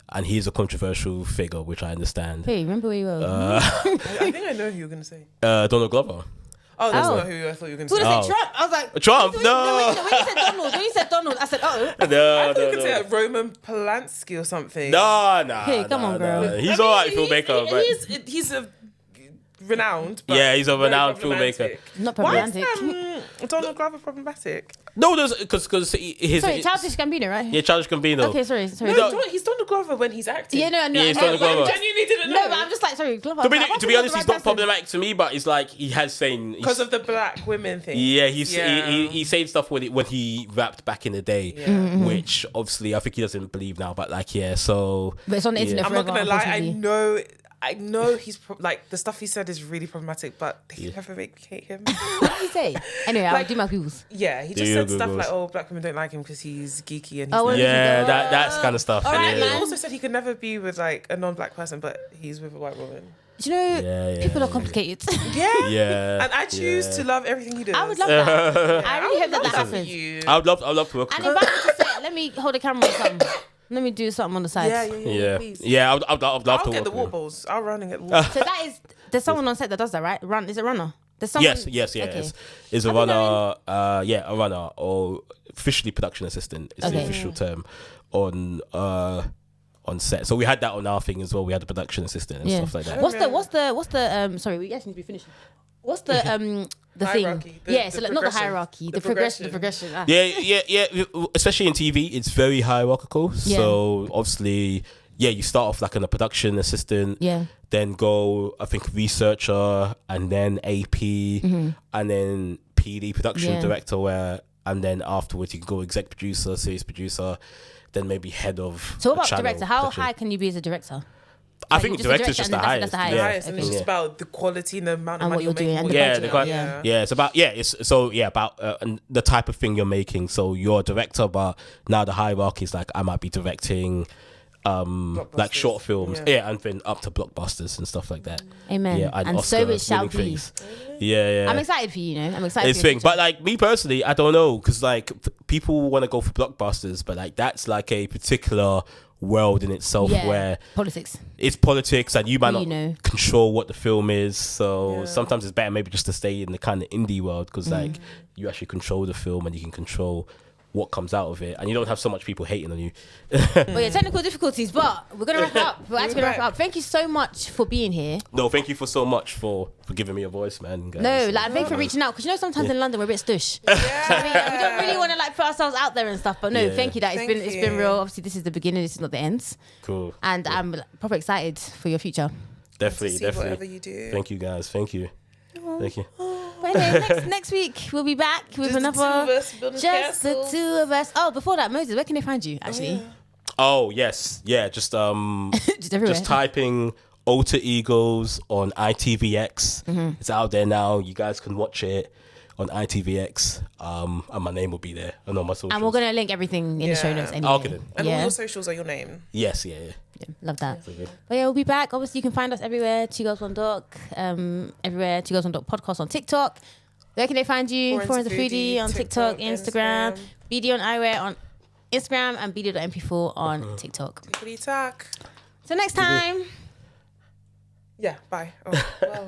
Speaker 3: and he's a controversial figure, which I understand.
Speaker 1: Hey, remember where you were?
Speaker 2: I think I know who you're going to say.
Speaker 3: Donald Glover.
Speaker 2: Oh, that's not who I thought you were going to say.
Speaker 1: Who did Trump? I was like,
Speaker 3: Trump?
Speaker 1: No. When you said Donald, I said, oh.
Speaker 2: I thought you could say Roman Polanski or something.
Speaker 3: No.
Speaker 1: Hey, come on, girl.
Speaker 3: No. He's all right filmmaker.
Speaker 2: He's a renowned.
Speaker 3: But he's a renowned filmmaker.
Speaker 1: Not problematic.
Speaker 2: Why is Donald Glover problematic?
Speaker 3: No, because his.
Speaker 1: Sorry, Childish Gambino, right?
Speaker 3: Yeah, Childish Gambino.
Speaker 1: Okay, sorry.
Speaker 2: No, he's Donald Glover when he's acting.
Speaker 1: Yeah, no.
Speaker 3: Yeah, he's Donald Glover.
Speaker 2: I genuinely didn't know.
Speaker 1: No, but I'm just like, sorry, Glover.
Speaker 3: To be honest, he's not problematic to me, but it's like he has saying
Speaker 2: because of the black women thing.
Speaker 3: Yeah, he said stuff when he rapped back in the day, which obviously I think he doesn't believe now. But like, so.
Speaker 1: But it's on the internet.
Speaker 2: I'm not gonna lie. I know. I know he's like the stuff he said is really problematic, but they can never make me hate him.
Speaker 1: What did he say? Anyway, I'll do my people's.
Speaker 2: Yeah, he just said stuff like, "Oh, black women don't like him because he's geeky and he's
Speaker 3: that's kind of stuff.
Speaker 2: All right, he also said he could never be with like a non-black person, but he's with a white woman.
Speaker 1: Do you know, people are complicated.
Speaker 2: Yeah. And I choose to love everything he does.
Speaker 1: I would love that. I really hope that happens.
Speaker 3: I would love to work
Speaker 1: with him. And if I were to say, let me hold the camera or something. Let me do something on the side.
Speaker 2: Yeah, please.
Speaker 3: Yeah, I'd love to.
Speaker 2: I'll get the water bowls. I'll run and get the water.
Speaker 1: So there's someone on set that does that, right? Is it Runner? There's someone.
Speaker 3: Yes. Okay. It's a runner. A runner or officially production assistant. It's the official term on set. So we had that on our thing as well. We had the production assistant and stuff like that.
Speaker 1: What's the sorry, we actually need to be finished. What's the
Speaker 2: hierarchy,
Speaker 1: thing? So like, not the hierarchy, the progression.
Speaker 3: Yeah. Especially in TV, it's very hierarchical. Yeah. So obviously, you start off like in a production assistant.
Speaker 1: Yeah.
Speaker 3: Then go, I think, researcher, and then AP, and then PD, production director, and then afterwards you can go exec producer, series producer, then maybe head of.
Speaker 1: So what about director? How high can you be as a director?
Speaker 3: I think director's just the highest.
Speaker 2: That's the highest, and it's just about the quality and the amount of money you're making.
Speaker 3: It's about the type of thing you're making. So you're a director, but now the hierarchy is like I might be directing like short films, and then up to blockbusters and stuff like that.
Speaker 1: Amen. And so it shall be.
Speaker 3: Things. Yeah.
Speaker 1: I'm excited for you. I'm excited.
Speaker 3: It's thing, but like me personally, I don't know, because like people want to go for blockbusters, but like that's like a particular world in itself where it's politics and you might not control what the film is, so sometimes it's better maybe just to stay in the kind of indie world, because like you actually control the film and you can control what comes out of it, and you don't have so much people hating on you.
Speaker 1: Technical difficulties, but we're gonna wrap it up. We're actually gonna wrap it up. Thank you so much for being here.
Speaker 3: No, thank you so much for giving me a voice, man, guys.
Speaker 1: Thank you for reaching out, because sometimes in London we're a bit stush. We don't really want to like put ourselves out there and stuff, but thank you. It's been real. Obviously this is the beginning, this is not the end.
Speaker 3: Cool.
Speaker 1: And I'm proper excited for your future.
Speaker 3: Definitely.
Speaker 2: Whatever you do.
Speaker 3: Thank you guys. Thank you.
Speaker 1: But anyway, next week we'll be back with another Just the Two of Us. Oh, before that, Moses, where can they find you actually?
Speaker 3: Just just typing Alter Egos on ITVX. It's out there now. You guys can watch it on ITVX. And my name will be there and all my socials.
Speaker 1: And we're gonna link everything in the show notes anyway.
Speaker 3: Okay.
Speaker 2: And all your socials are your name.
Speaker 3: Yes,
Speaker 1: love that. Okay. But we'll be back. Obviously, you can find us everywhere. Two Girls One Doc, everywhere. Two Girls One Doc podcast on TikTok. Where can they find you? Foreign to Foodie on TikTok, Instagram. BD on Eyewear on Instagram, and BD.mp4 on TikTok.
Speaker 2: Talk.
Speaker 1: So next time.
Speaker 2: Yeah, bye. Oh, wow.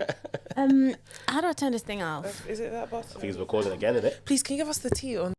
Speaker 1: How do I turn this thing off?
Speaker 2: Is it that button?
Speaker 3: I think it's recording again, isn't it?
Speaker 2: Please, can you give us the tea on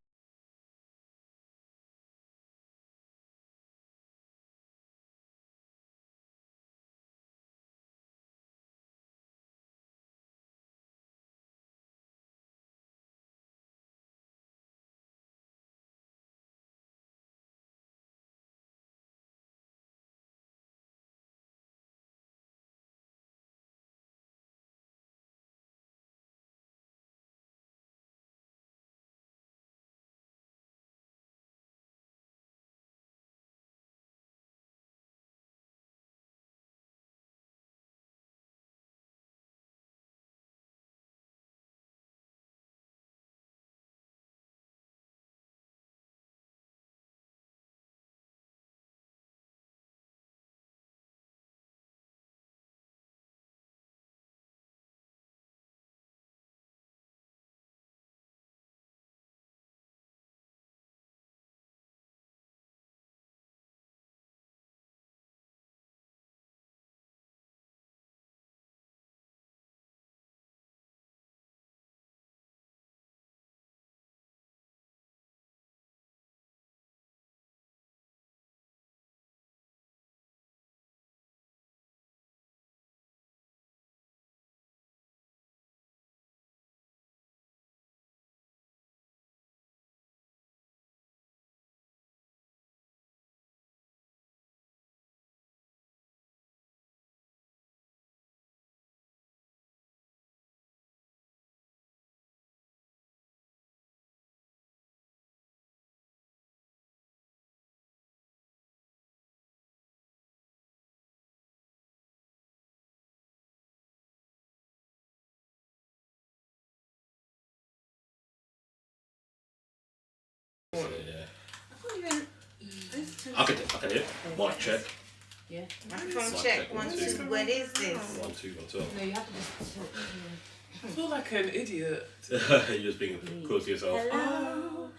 Speaker 3: I can hear. Mic check.
Speaker 1: Yeah. Microphone check. 1, 2. What is this?
Speaker 3: 1, 2, 1, 2.
Speaker 1: No, you have to just talk.
Speaker 2: I feel like an idiot.
Speaker 3: You're just being close to yourself.
Speaker 1: Hello.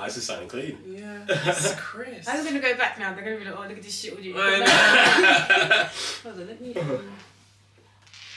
Speaker 3: This is sounding clean.
Speaker 2: Yeah. It's Chris.
Speaker 1: I'm going to go back now. They're going to be like, oh, look at this shit with you.
Speaker 2: I know.
Speaker 1: Hold on, let me...